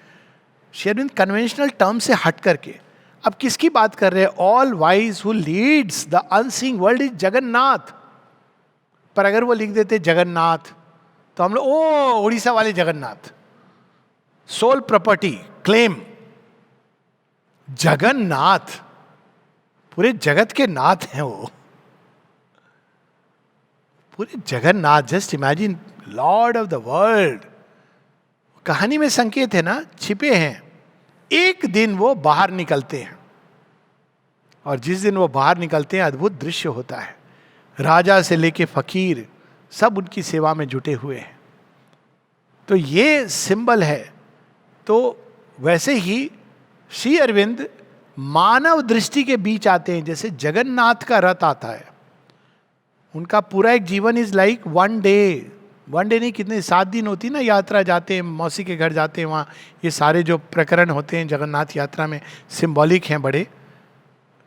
शेरविंद कन्वेंशनल टर्म से हट करके अब किसकी बात कर रहे हैं? All wise who leads the unseeing world is Jagannath. पर अगर वो लिख देते जगन्नाथ तो हम लोग, ओ उड़ीसा वाले Jagannath, sole property claim. Jagannath पूरे जगत के नाथ हैं वो, पूरे Jagannath. Just imagine, lord of the world. कहानी में संकेत है ना, छिपे हैं। एक दिन वो बाहर निकलते हैं, और जिस दिन वो बाहर निकलते हैं अद्भुत दृश्य होता है। राजा से लेके फकीर सब उनकी सेवा में जुटे हुए हैं। तो ये सिंबल है। तो वैसे ही श्री अरविंद मानव दृष्टि के बीच आते हैं, जैसे जगन्नाथ का रथ आता है। उनका पूरा एक जीवन is like one day. One day नहीं, कितने 7 दिन होती ना यात्रा, जाते हैं मौसी के घर जाते हैं, वहाँ ये सारे जो प्रकरण होते हैं जगन्नाथ यात्रा में सिंबॉलिक हैं बड़े।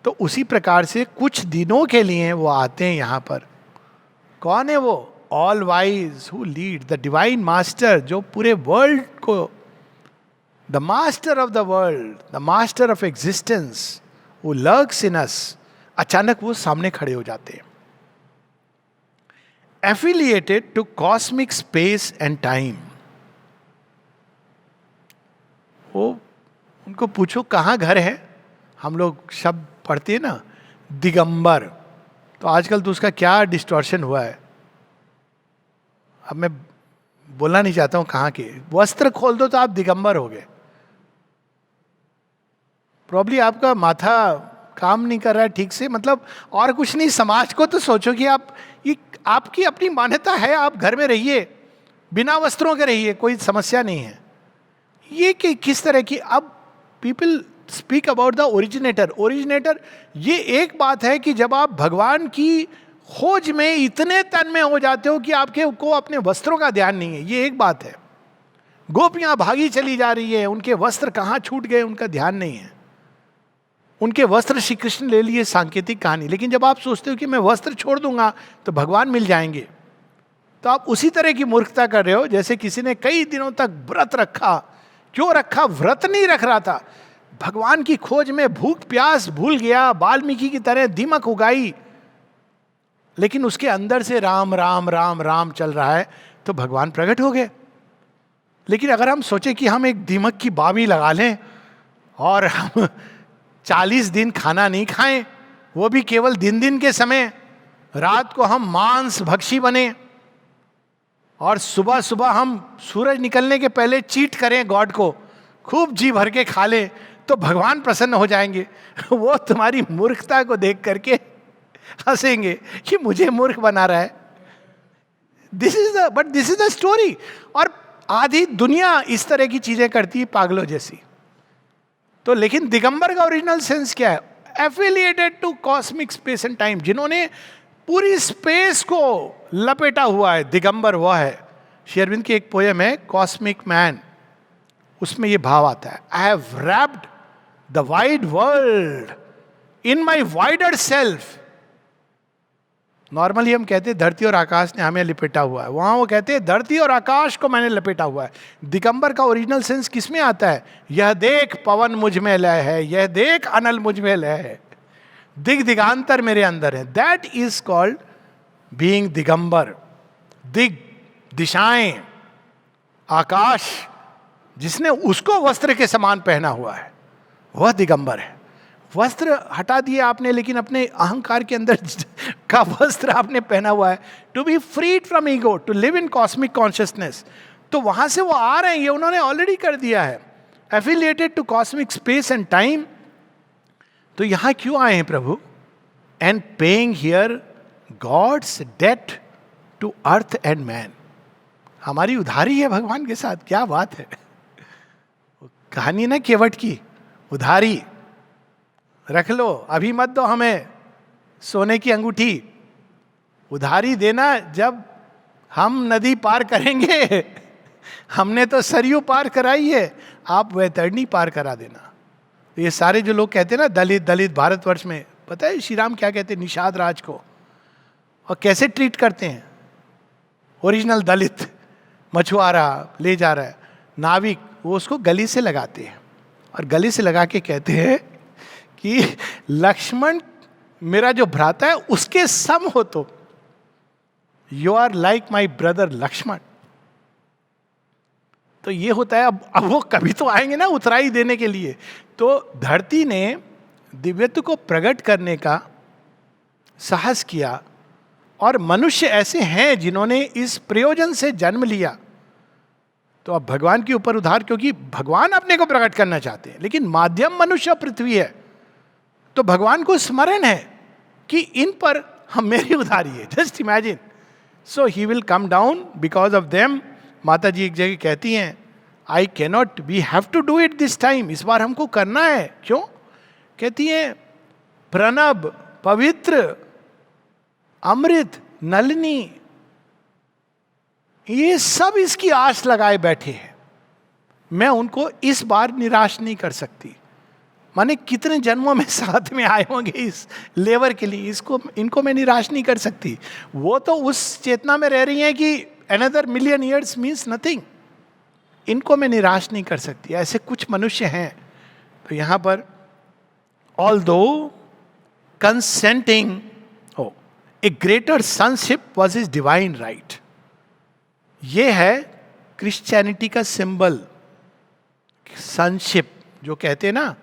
तो उसी प्रकार से कुछ दिनों के लिए वो आते हैं यहाँ पर। कौन है वो? All wise who lead the divine master, जो पूरे वर्ल्ड को, the master of the world, the master of existence, who lurks in us. अचानक वो सामने खड़े हो जाते हैं। Affiliated to cosmic space and time. वो उनको पूछो कहाँ घर है, हम लोग शब्द पढ़ते हैं ना दिगंबर, तो आजकल तो उसका क्या डिस्टॉर्शन हुआ है। अब मैं बोलना नहीं चाहता हूं कहाँ के। वस्त्र खोल दो तो आप दिगंबर हो गए। प्रॉब्ली आपका माथा काम नहीं कर रहा है ठीक से, मतलब और कुछ नहीं। समाज को तो सोचो कि आप, ये आपकी अपनी मान्यता है, आप घर में रहिए, बिना वस्त्रों के रहिए, कोई समस्या नहीं है। ये कि किस तरह की, अब people speak about the originator. Originator ये एक बात है कि जब आप भगवान की खोज में इतने तन्मय हो जाते हो कि आपके को अपने वस्त्रों का ध्यान नहीं है, ये एक बात है। गोपियां भागी चली जा रही है, उनके वस्त्र कहाँ छूट गए उनका ध्यान नहीं है। उनके वस्त्र श्री कृष्ण ले लिए, सांकेतिक कहानी। लेकिन जब आप सोचते हो कि मैं वस्त्र छोड़ दूंगा तो भगवान मिल जाएंगे, तो आप उसी तरह की मूर्खता कर रहे हो जैसे किसी ने कई दिनों तक व्रत रखा। क्यों रखा? व्रत नहीं रख रहा था, भगवान की खोज में भूख प्यास भूल गया, वाल्मीकि की तरह दीमक उगाई, लेकिन उसके अंदर से राम राम राम राम चल रहा है, तो भगवान प्रकट हो गए। लेकिन अगर हम सोचे कि हम एक दीमक की बावी लगा लें और हम 40 दिन खाना नहीं खाएं, वो भी केवल दिन दिन के समय, रात को हम मांस भक्षी बने और सुबह सुबह हम सूरज निकलने के पहले चीट करें गॉड को, खूब जी भर के खा लें, तो भगवान प्रसन्न हो जाएंगे। वो तुम्हारी मूर्खता को देख करके हंसेंगे कि मुझे मूर्ख बना रहा है। This is the story. और आधी दुनिया इस तरह की चीजें करती है पागलों जैसी। तो लेकिन दिगंबर का ओरिजिनल सेंस क्या है? Affiliated to cosmic space and time, जिन्होंने पूरी स्पेस को लपेटा हुआ है, दिगंबर वो है। श्री अरविंद की एक पोयम है कॉस्मिक मैन, उसमें ये भाव आता है, I have wrapped the wide world in my wider self normally हम कहते हैं धरती और आकाश ने हमें लपेटा हुआ है, वहां वो कहते हैं धरती और आकाश को मैंने लपेटा हुआ है। दिगंबर का ओरिजिनल सेंस किस में आता है? यह देख पवन मुझ में लय है, यह देख अनल मुझ में लय है, दिग दिगांतर मेरे अंदर है। That is called being Digambar. दिग, दिशाएं, आकाश, जिसने उसको वस्त्र के समान पहना हुआ है वह दिगंबर है। वस्त्र हटा दिए आपने, लेकिन अपने अहंकार के अंदर का वस्त्र आपने पहना हुआ है। To be freed from ego, to live in cosmic consciousness. तो वहां से वो आ रहे हैं, ये उन्होंने ऑलरेडी कर दिया है, affiliated to cosmic space and time. तो यहां क्यों आए हैं प्रभु? And paying here god's debt to earth and man. हमारी उधारी है भगवान के साथ, क्या बात है। कहानी ना केवट की, उधारी रख लो, अभी मत दो हमें सोने की अंगूठी, उधारी देना जब हम नदी पार करेंगे। हमने तो सरयू पार कराई है, आप वैतरणी पार करा देना। ये सारे जो लोग कहते हैं ना दलित दलित भारतवर्ष में, पता है श्री राम क्या कहते हैं निषाद राज को, और कैसे ट्रीट करते हैं? ओरिजिनल दलित मछुआरा ले जा रहा है, नाविक, वो उसको गली से लगाते हैं और गली से लगा के कहते हैं कि लक्ष्मण मेरा जो भ्राता है उसके सम हो, तो you are like my brother Lakshman. तो ये होता है। अब वो कभी तो आएंगे ना उतराई देने के लिए। तो धरती ने दिव्यत्व को प्रकट करने का साहस किया, और मनुष्य ऐसे हैं जिन्होंने इस प्रयोजन से जन्म लिया। तो अब भगवान के ऊपर उधार, क्योंकि भगवान अपने को प्रकट करना चाहते हैं, लेकिन माध्यम मनुष्य पृथ्वी है। तो भगवान को स्मरण है कि इन पर हम मेरी उधारी है। Just imagine. So he will come down because of them. माता जी एक जगह कहती हैं, I cannot, we have to do it this time, इस बार हमको करना है। क्यों? कहती हैं प्रणब, पवित्र, अमृत, नलिनी, ये सब इसकी आस लगाए बैठे हैं। मैं उनको इस बार निराश नहीं कर सकती। माने कितने जन्मों में साथ में आए होंगे इस लेवर के लिए, इनको मैं निराश नहीं कर सकती। वो तो उस चेतना में रह रही हैं कि another million years means nothing, इनको मैं निराश नहीं कर सकती। ऐसे कुछ मनुष्य हैं। तो यहां पर although consenting A greater sonship was his divine right. ये है क्रिश्चियनिटी का सिंबल, सनशिप। जो कहते हैं ना,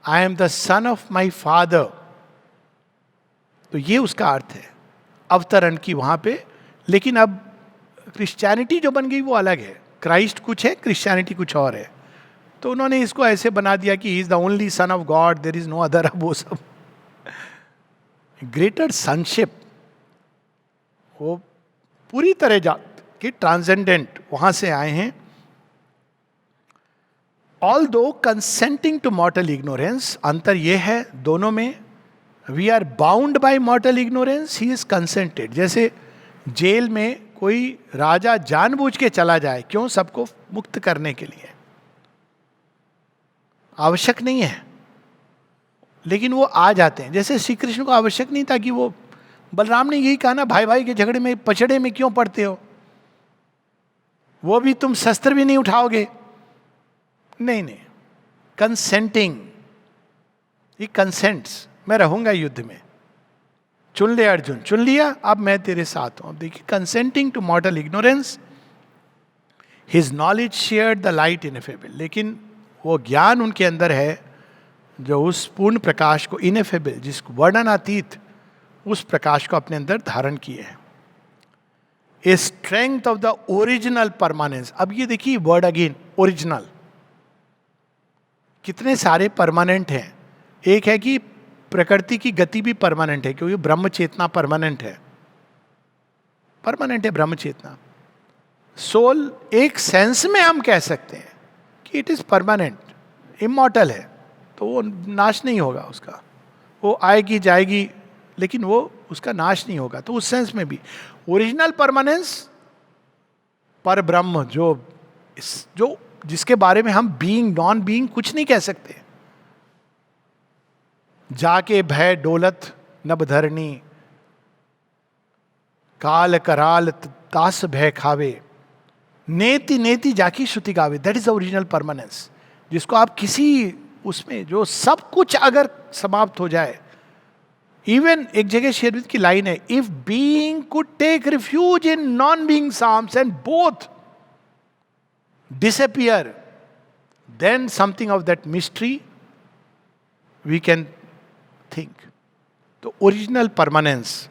I am the son of my father, तो ये उसका अर्थ है अवतरण की वहां पे। लेकिन अब क्रिश्चियनिटी जो बन गई वो अलग है। क्राइस्ट कुछ है, क्रिश्चियनिटी कुछ और है। तो उन्होंने इसको ऐसे बना दिया कि he is the only son of God, there is no other. वो सब ग्रेटर सनशिप, वो पूरी तरह जात कि ट्रांसेंडेंट वहां से आए हैं। Although consenting to mortal ignorance, अंतर यह है दोनों में, we are bound by mortal ignorance, he is consented. जैसे जेल में कोई राजा जानबूझ के चला जाए, क्यों? सबको मुक्त करने के लिए, आवश्यक नहीं है, लेकिन वो आ जाते हैं। जैसे श्री कृष्ण को आवश्यक नहीं था कि वो, बलराम ने यही कहा ना, भाई भाई के झगड़े में पछड़े में क्यों पड़ते हो, वो भी तुम शस्त्र भी नहीं उठाओगे। नहीं नहीं, कंसेंटिंग, ये कंसेंट्स, मैं रहूंगा युद्ध में, चुन ले अर्जुन, चुन लिया, अब मैं तेरे साथ हूं। अब देखिए, consenting to mortal ignorance, his knowledge shared the light ineffable. लेकिन वो ज्ञान उनके अंदर है जो उस पूर्ण प्रकाश को, इनएफेबल, जिसको वर्णनातीत, उस प्रकाश को अपने अंदर धारण किए हैं। A strength of the original permanence. अब ये देखिए वर्ड अगेन, ओरिजिनल। कितने सारे परमानेंट हैं। एक है कि प्रकृति की गति भी परमानेंट है, क्योंकि ब्रह्म चेतना परमानेंट है, परमानेंट है ब्रह्म चेतना। सोल एक सेंस में हम कह सकते हैं कि इट इज परमानेंट, इमॉर्टल है, तो वो नाश नहीं होगा उसका, वो आएगी जाएगी, लेकिन वो उसका नाश नहीं होगा। तो उस सेंस में भी ओरिजिनल परमानेंस, पर ब्रह्म, जो जिसके बारे में हम बीइंग नॉन बीइंग कुछ नहीं कह सकते। जाके भय डोलत नभ धरणी, काल कराल तास भय खावे, नेति नेति जाकी श्रुति गावे. That is the original permanence, जिसको आप किसी उसमें, जो सब कुछ अगर समाप्त हो जाए. इवन एक जगह श्री अरविंद की लाइन है, if being could take refuge in non being sums and both disappear, then something of that mystery we can think. तो ओरिजिनल परमानेंस,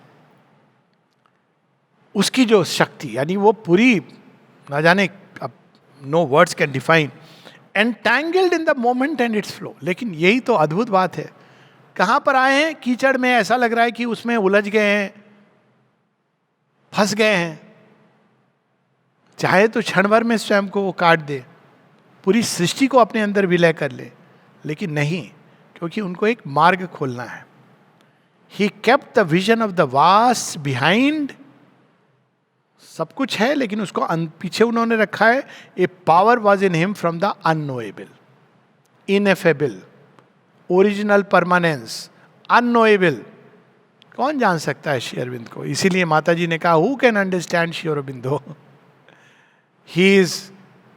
उसकी जो शक्ति, यानी वो पूरी, ना जाने, अब no words can define, entangled in the moment and its flow. लेकिन यही तो अद्भुत बात है. कहां पर आए हैं? कीचड़ में. ऐसा लग रहा है कि उसमें उलझ गए हैं, फंस गए हैं. चाहे तो क्षण भर में स्वयं को वो काट दे, पूरी सृष्टि को अपने अंदर विलय कर ले, लेकिन नहीं, क्योंकि उनको एक मार्ग खोलना है. He kept the vision of the vast behind. सब कुछ है लेकिन उसको पीछे उन्होंने रखा है. A power was in him from the unknowable, ineffable, original permanence, unknowable. कौन जान सकता है श्री अरविंद को? इसीलिए माता जी ने कहा, who can understand Shri Aurobindo? He is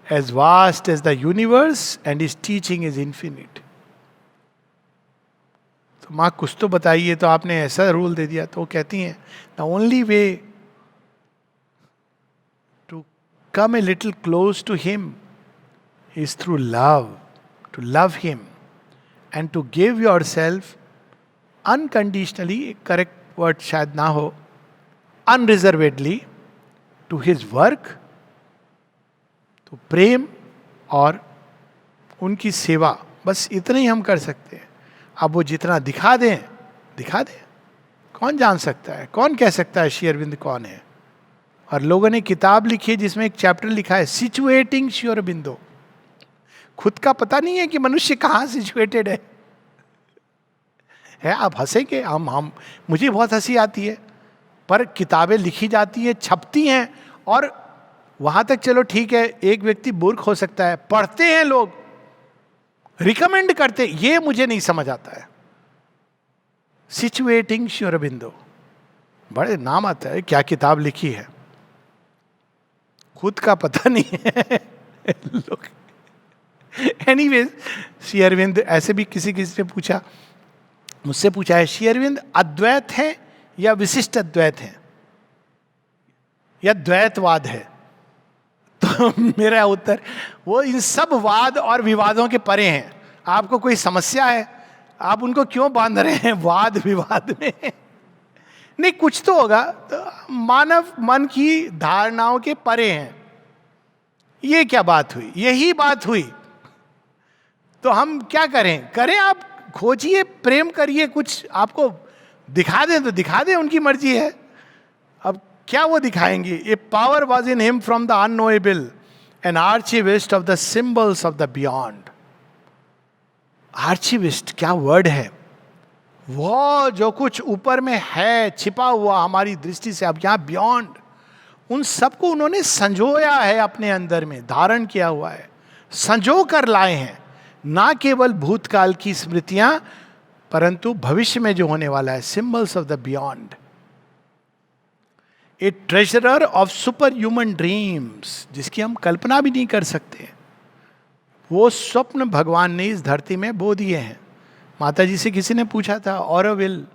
as vast as the universe and his teaching is infinite. तो माँ कुछ तो बताइए. तो आपने ऐसा रूल दे दिया. तो वो कहती हैं, the only way to come a little close to him is through love, to love him and to give yourself unconditionally, correct word शायद ना हो, unreservedly to his work. तो प्रेम और उनकी सेवा, बस इतना ही हम कर सकते हैं. अब वो जितना दिखा दें, दिखा दें. कौन जान सकता है? कौन कह सकता है श्री अरविंद कौन है? और लोगों ने किताब लिखी है जिसमें एक चैप्टर लिखा है, सिचुएटिंग श्री अरविंदो. खुद का पता नहीं है कि मनुष्य कहाँ सिचुएटेड है. आप हंसेंगे, हम मुझे बहुत हंसी आती है, पर किताबें लिखी जाती है, छपती हैं, और वहां तक चलो ठीक है, एक व्यक्ति मूर्ख हो सकता है, पढ़ते हैं लोग, रिकमेंड करते, ये मुझे नहीं समझ आता है. सिचुएटिंग श्री अरविंदो, बड़े नाम आता है, क्या किताब लिखी है, खुद का पता नहीं है लोग. एनीवेज, श्री अरविंद, ऐसे भी किसी किसी ने पूछा, मुझसे पूछा है, श्री अरविंद अद्वैत है या विशिष्ट अद्वैत है या द्वैतवाद है? तो मेरा उत्तर, वो इन सब वाद और विवादों के परे हैं. आपको कोई समस्या है, आप उनको क्यों बांध रहे हैं वाद विवाद में? नहीं, कुछ तो होगा. तो मानव मन की धारणाओं के परे हैं. ये क्या बात हुई? यही बात हुई. तो हम क्या करें? आप खोजिए, प्रेम करिए, कुछ आपको दिखा दें तो दिखा दें, उनकी मर्जी है. अब क्या वो दिखाएंगे? A power was in him from the unknowable, an archivist of the symbols of the beyond. Archivist क्या वर्ड है! वो जो कुछ ऊपर में है, छिपा हुआ हमारी दृष्टि से, अब यहाँ बियॉन्ड, उन सबको उन्होंने संजोया है, अपने अंदर में धारण किया हुआ है, संजो कर लाए हैं. ना केवल भूतकाल की स्मृतियां, परंतु भविष्य में जो होने वाला है, symbols of the beyond. A treasurer of super human dreams, जिसकी हम कल्पना भी नहीं कर सकते. वो स्वप्न भगवान ने इस धरती में बो दिए हैं. माता जी से किसी ने पूछा था, ऑरोविल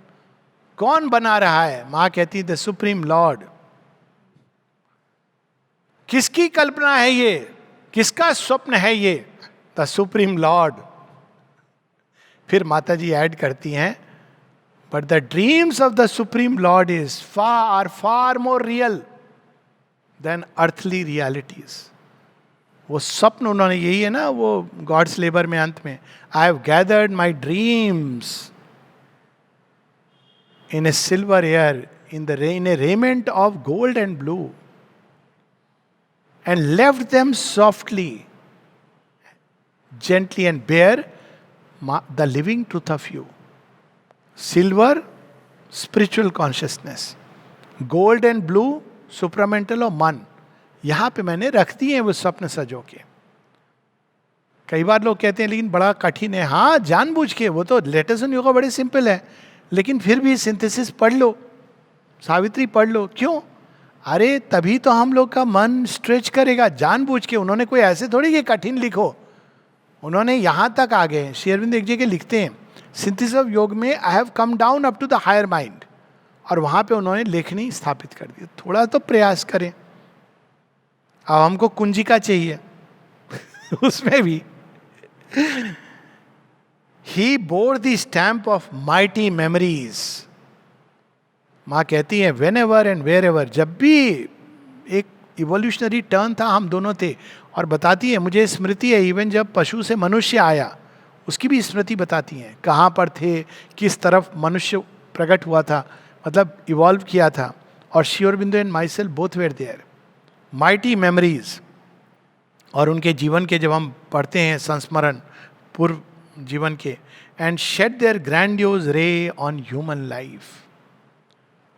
कौन बना रहा है? माँ कहती, द सुप्रीम लॉर्ड. किसकी कल्पना है ये? किसका स्वप्न है ये? The Supreme Lord. फिर माता जी ऐड करती हैं, but the dreams of the Supreme Lord is far more real than earthly realities. वो स्वप्न उन्होंने, यही है ना वो गॉड्स लेबर में अंत में, I have gathered my dreams in A silver air in a raiment of gold and blue, and left them softly, gently, and bear the living truth of you. Silver, spiritual consciousness. Gold and blue, supramental of मन. यहाँ पे मैंने रख दिए हैं वो स्वप्न सजो के. कई बार लोग कहते हैं लेकिन बड़ा कठिन है. हाँ, जानबूझ के. वो तो लेटेस्ट योगा बड़े सिंपल है, लेकिन फिर भी सिंथेसिस पढ़ लो, सावित्री पढ़ लो. क्यों? अरे तभी तो हम लोग का मन स्ट्रेच करेगा जानबूझ के। उन्होंने कोई ऐसे थोड़ी कि कठिन लिखो, उन्होंने यहां तक आ गए। श्री अरविंद एक जगह लिखते हैं सिंथेसिस ऑफ योग में, I have come down up to the higher mind, और वहां पे उन्होंने लेखनी स्थापित कर दी। थोड़ा तो प्रयास करें। अब हमको कुंजिका चाहिए उसमें भी he bore the stamp of mighty memories. माँ कहती है whenever and wherever, जब भी एक इवोल्यूशनरी टर्न था हम दोनों थे, और बताती है मुझे स्मृति है इवन जब पशु से मनुष्य आया उसकी भी स्मृति बताती हैं, कहाँ पर थे, किस तरफ मनुष्य प्रकट हुआ था, मतलब इवॉल्व किया था। और Shri Aurobindo and my self both were there, mighty memories. और उनके जीवन के जब हम पढ़ते हैं संस्मरण पूर्व जीवन के, एंड शेड देयर ग्रैंडियोज रे ऑन ह्यूमन लाइफ।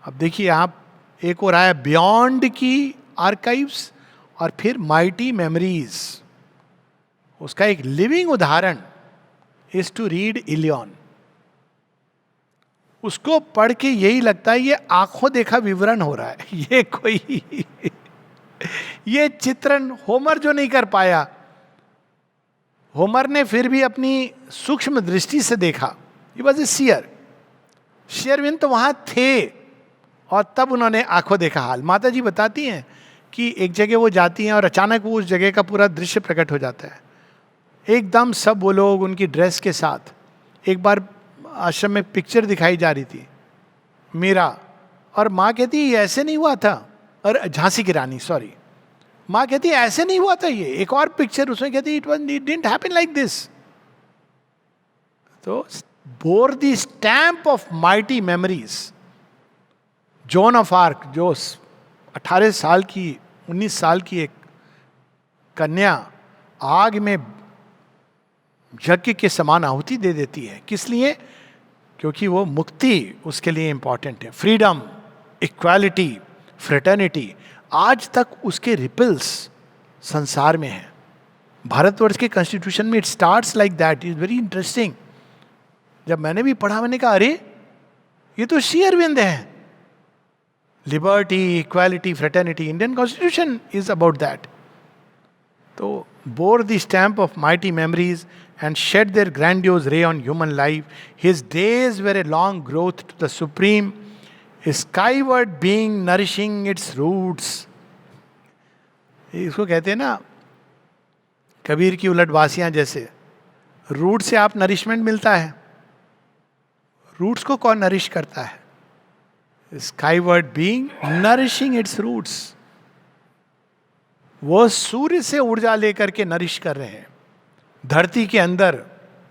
अब देखिए आप, एक और आया बियॉन्ड की आर्काइव्स, और फिर माइटी मेमोरीज। उसका एक लिविंग उदाहरण इज टू रीड इलियन। उसको पढ़ के यही लगता है ये आंखों देखा विवरण हो रहा है, ये कोई ये चित्रण होमर जो नहीं कर पाया, होमर ने फिर भी अपनी सूक्ष्म दृष्टि से देखा। ये was a seer. Shri Aurobindo तो वहां थे और तब उन्होंने आंखों देखा हाल। माता जी बताती हैं कि एक जगह वो जाती हैं और अचानक वो उस जगह का पूरा दृश्य प्रकट हो जाता है, एकदम सब वो लोग उनकी ड्रेस के साथ। एक बार आश्रम में पिक्चर दिखाई जा रही थी मीरा, और माँ कहती है ये ऐसे नहीं हुआ था, और झांसी की रानी, सॉरी, माँ कहती है ऐसे नहीं हुआ था। ये एक और पिक्चर उसमें कहती it didn't happen like this. तो bore the stamp of mighty memories. Joan of Arc, जो 18 साल की 19 साल की एक कन्या आग में यज्ञ के समान आहुति दे देती है, किस लिए? क्योंकि वो मुक्ति उसके लिए इंपॉर्टेंट है। फ्रीडम, इक्वालिटी, फ्रेटर्निटी, आज तक उसके रिपल्स संसार में हैं। भारतवर्ष के कॉन्स्टिट्यूशन में it starts like that. Is very interesting. जब मैंने भी पढ़ा मैंने कहा अरे ये तो श्री अरविंद है। Liberty, equality, fraternity, Indian constitution is about that. तो bore the stamp of mighty memories and shed their grandiose ray on human life. His days were a long growth to the supreme, a skyward being nourishing its roots. इसको कहते हैं ना कबीर की उलटवासियां जैसे, root से आप nourishment मिलता है, रूट्स को कौन नरिश करता है? Skyward being nourishing its roots. वो सूर्य से ऊर्जा लेकर के नरिश कर रहे हैं, धरती के अंदर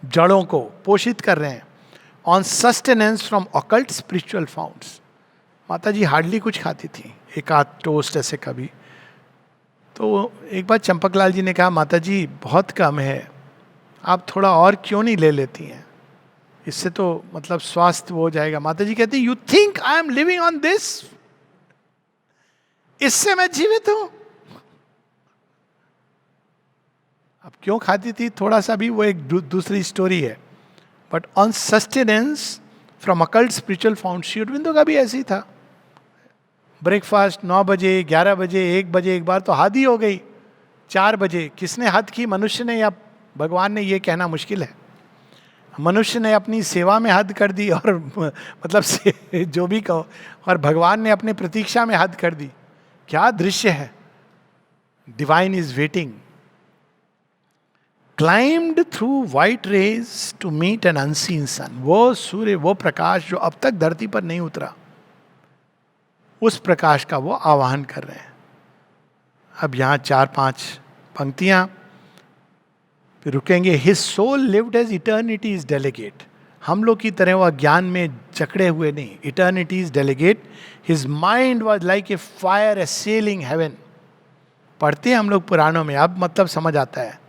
जड़ों को पोषित कर रहे हैं। On sustenance from occult spiritual founts. माता जी हार्डली कुछ खाती थी, एक आध टोस्ट ऐसे कभी। तो एक बार चंपकलाल जी ने कहा माता जी बहुत कम है, आप थोड़ा और क्यों नहीं ले लेती हैं, इससे तो मतलब स्वास्थ्य हो जाएगा। माता जी कहती you think I am living on this, इससे मैं जीवित हूं। अब क्यों खाती थी थोड़ा सा भी, वो एक दूसरी स्टोरी है। But on sustenance from occult spiritual found, Shri Aurobindo का भी ऐसे ही था। ब्रेकफास्ट 9 बजे, 11 बजे, 1 बजे, एक बार तो हद ही हो गई 4 बजे। किसने हद की, मनुष्य ने या भगवान ने, ये कहना मुश्किल है। मनुष्य ने अपनी सेवा में हद कर दी, और मतलब से जो भी कहो, और भगवान ने अपने प्रतीक्षा में हद कर दी। क्या दृश्य है! Divine is waiting. Climbed through white rays to meet an unseen sun. वो सूर्य, वो प्रकाश जो अब तक धरती पर नहीं उतरा, उस प्रकाश का वो आवाहन कर रहे हैं। अब यहां 4-5 पंक्तियां फिर रुकेंगे। His soul lived as eternity is delegate. हम लोग की तरह वह ज्ञान में जकड़े हुए नहीं, eternity is delegate. His mind was like a fire assailing heaven. पढ़ते हैं हम लोग पुराणों में, अब मतलब समझ आता है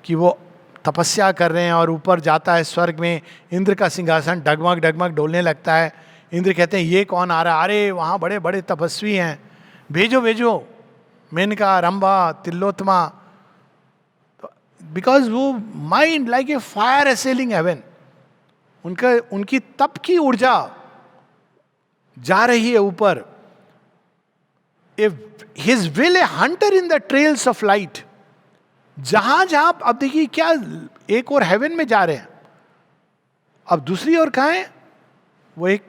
कि वो तपस्या कर रहे हैं और ऊपर जाता है स्वर्ग में, इंद्र का सिंहासन डगमग डगमग डोलने लगता है। इंद्र कहते हैं ये कौन आ रहा है? अरे वहाँ बड़े बड़े तपस्वी हैं, भेजो भेजो, मेनका, रंभा, तिलोत्तमा। तो बिकॉज वो mind like a fire assailing heaven, उनकी तप की ऊर्जा जा रही है ऊपर। If his will a hunter in the trails of light. जहां जहां, अब देखिए क्या, एक और हेवन में जा रहे हैं, अब दूसरी ओर कहाँ है? वो एक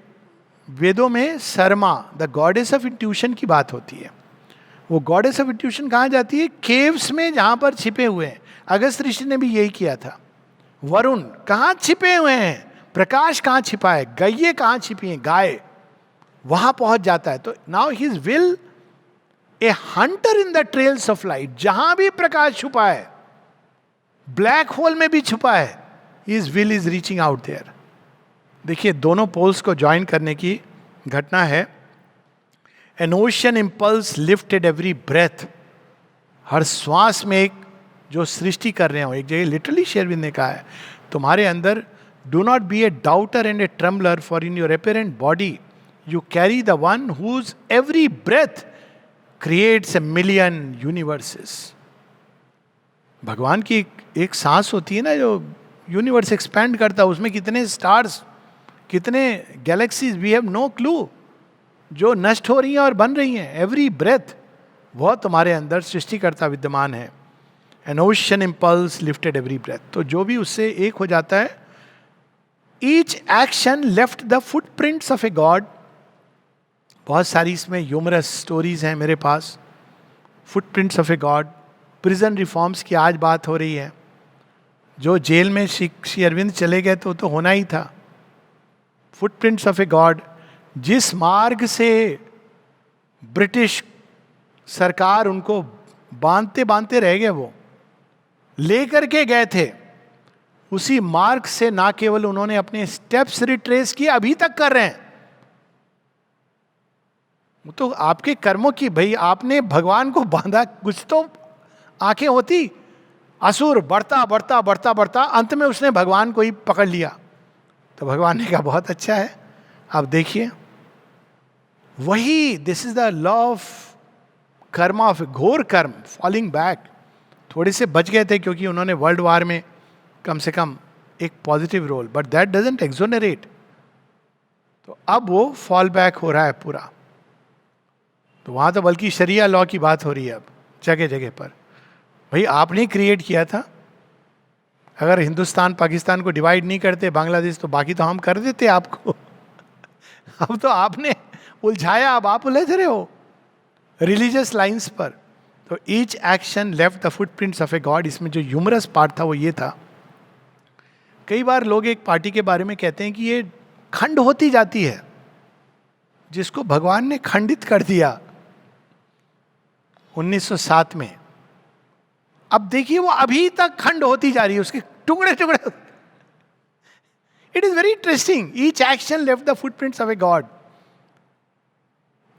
वेदों में Sharma, the goddess of intuition की बात होती है. वो गॉडेस ऑफ इंट्यूशन कहाँ जाती है? केव्स में, जहां पर छिपे हुए हैं. अगस्त ऋषि ने भी यही किया था. वरुण कहाँ छिपे हुए हैं? प्रकाश कहाँ छिपा है? गैये कहाँ छिपी हैं? गाय. वहां पहुंच जाता है. तो now his will a hunter in the trails of light. जहां भी प्रकाश छुपा है, ब्लैक होल में भी छुपा है, his will is reaching out there. देखिए दोनों पोल्स को ज्वाइन करने की घटना है. An ocean impulse lifted every breath. हर श्वास में एक जो सृष्टि कर रहे हो, एक जगह लिटरली शेरविंद ने कहा है, तुम्हारे अंदर do not be a doubter and a trembler, for in your apparent body you carry the one whose every breath creates a million universes. भगवान की एक सांस होती है ना, जो यूनिवर्स एक्सपैंड करता है, उसमें कितने स्टार्स, कितने galaxies, we have no clue, जो नष्ट हो रही हैं और बन रही हैं. एवरी ब्रेथ, वह तुम्हारे अंदर सृष्टिकर्ता विद्यमान है. An ocean impulse lifted every breath. तो जो भी उससे एक हो जाता है. Each action left the footprints of a god. बहुत सारी इसमें ह्यूमरस स्टोरीज हैं मेरे पास. Footprints of a god. Prison reforms की आज बात हो रही है. जो जेल में श्री अरविंद चले गए तो होना ही था. Footprints of a God. जिस मार्ग से ब्रिटिश सरकार उनको बांधते बांधते रह गए, वो लेकर के गए थे, उसी मार्ग से ना केवल उन्होंने अपने स्टेप्स रिट्रेस किए, अभी तक कर रहे हैं. तो आपके कर्मों की, भाई आपने भगवान को बांधा, कुछ तो आंखें होती. असुर बढ़ता बढ़ता बढ़ता बढ़ता अंत में उसने भगवान को ही पकड़ लिया. तो भगवान ने कहा बहुत अच्छा है. अब देखिए वही, this is the law of कर्म, ऑफ घोर कर्म, फॉलिंग बैक. थोड़े से बच गए थे क्योंकि उन्होंने वर्ल्ड वार में कम से कम एक positive role, but that doesn't exonerate. तो अब वो फॉल बैक हो रहा है पूरा. तो वहां तो बल्कि शरिया लॉ की बात हो रही है अब जगह जगह पर. भाई आपने क्रिएट किया था. अगर हिंदुस्तान पाकिस्तान को डिवाइड नहीं करते, बांग्लादेश, तो बाकी तो हम कर देते आपको. अब तो आपने उलझाया, अब आप उलझ रहे हो रिलीजियस लाइंस पर. तो each action left the footprints of a God. इसमें जो ह्यूमरस पार्ट था वो ये था, कई बार लोग एक पार्टी के बारे में कहते हैं कि ये खंड होती जाती है, जिसको भगवान ने खंडित कर दिया 1907 में. अब देखिए वो अभी तक खंड होती जा रही है, उसके टुकड़े टुकड़े. It is very interesting. Each action left the footprints of a god.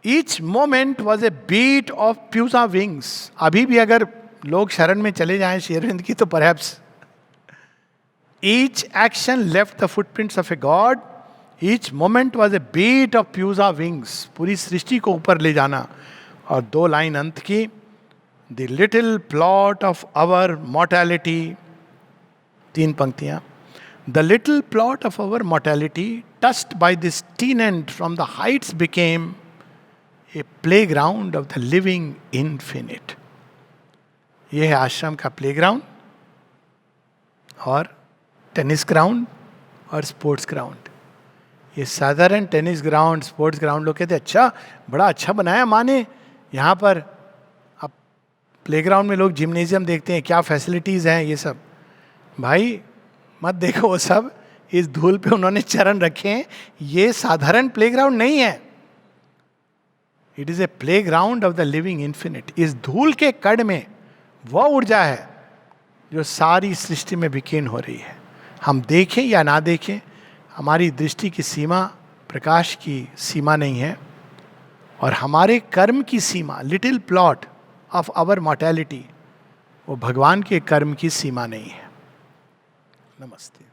Each moment was a beat of pusa wings. अभी भी अगर लोग शरण में चले जाएं श्री अरविंद की, तो perhaps each action left the footprints of a god. Each moment was a beat of pusa wings. पूरी सृष्टि को ऊपर ले जाना. और 2 लाइन अंत की, the little plot of our mortality. 3 पंक्तियां. The little plot of our mortality touched by this teen and from the heights became a play ground of the living infinite. यह है आश्रम का प्ले ग्राउंड, और tennis ground और sports ground. ये साधारण tennis ground, sports ground, लोग कहते हैं अच्छा, बड़ा अच्छा बनाया माँ ने यहाँ पर. अब प्लेग्राउंड में लोग जिम्नेजियम देखते हैं, क्या फैसिलिटीज़ हैं ये सब. भाई मत देखो वो सब, इस धूल पे उन्होंने चरण रखे हैं. ये साधारण प्लेग्राउंड नहीं है. It is a playground of the living infinite. इस धूल के कण में वह ऊर्जा है जो सारी सृष्टि में विकीर्ण हो रही है. हम देखें या ना देखें, हमारी दृष्टि की सीमा प्रकाश की सीमा नहीं है, और हमारे कर्म की सीमा, little plot of our mortality, वो भगवान के कर्म की सीमा नहीं है. नमस्ते.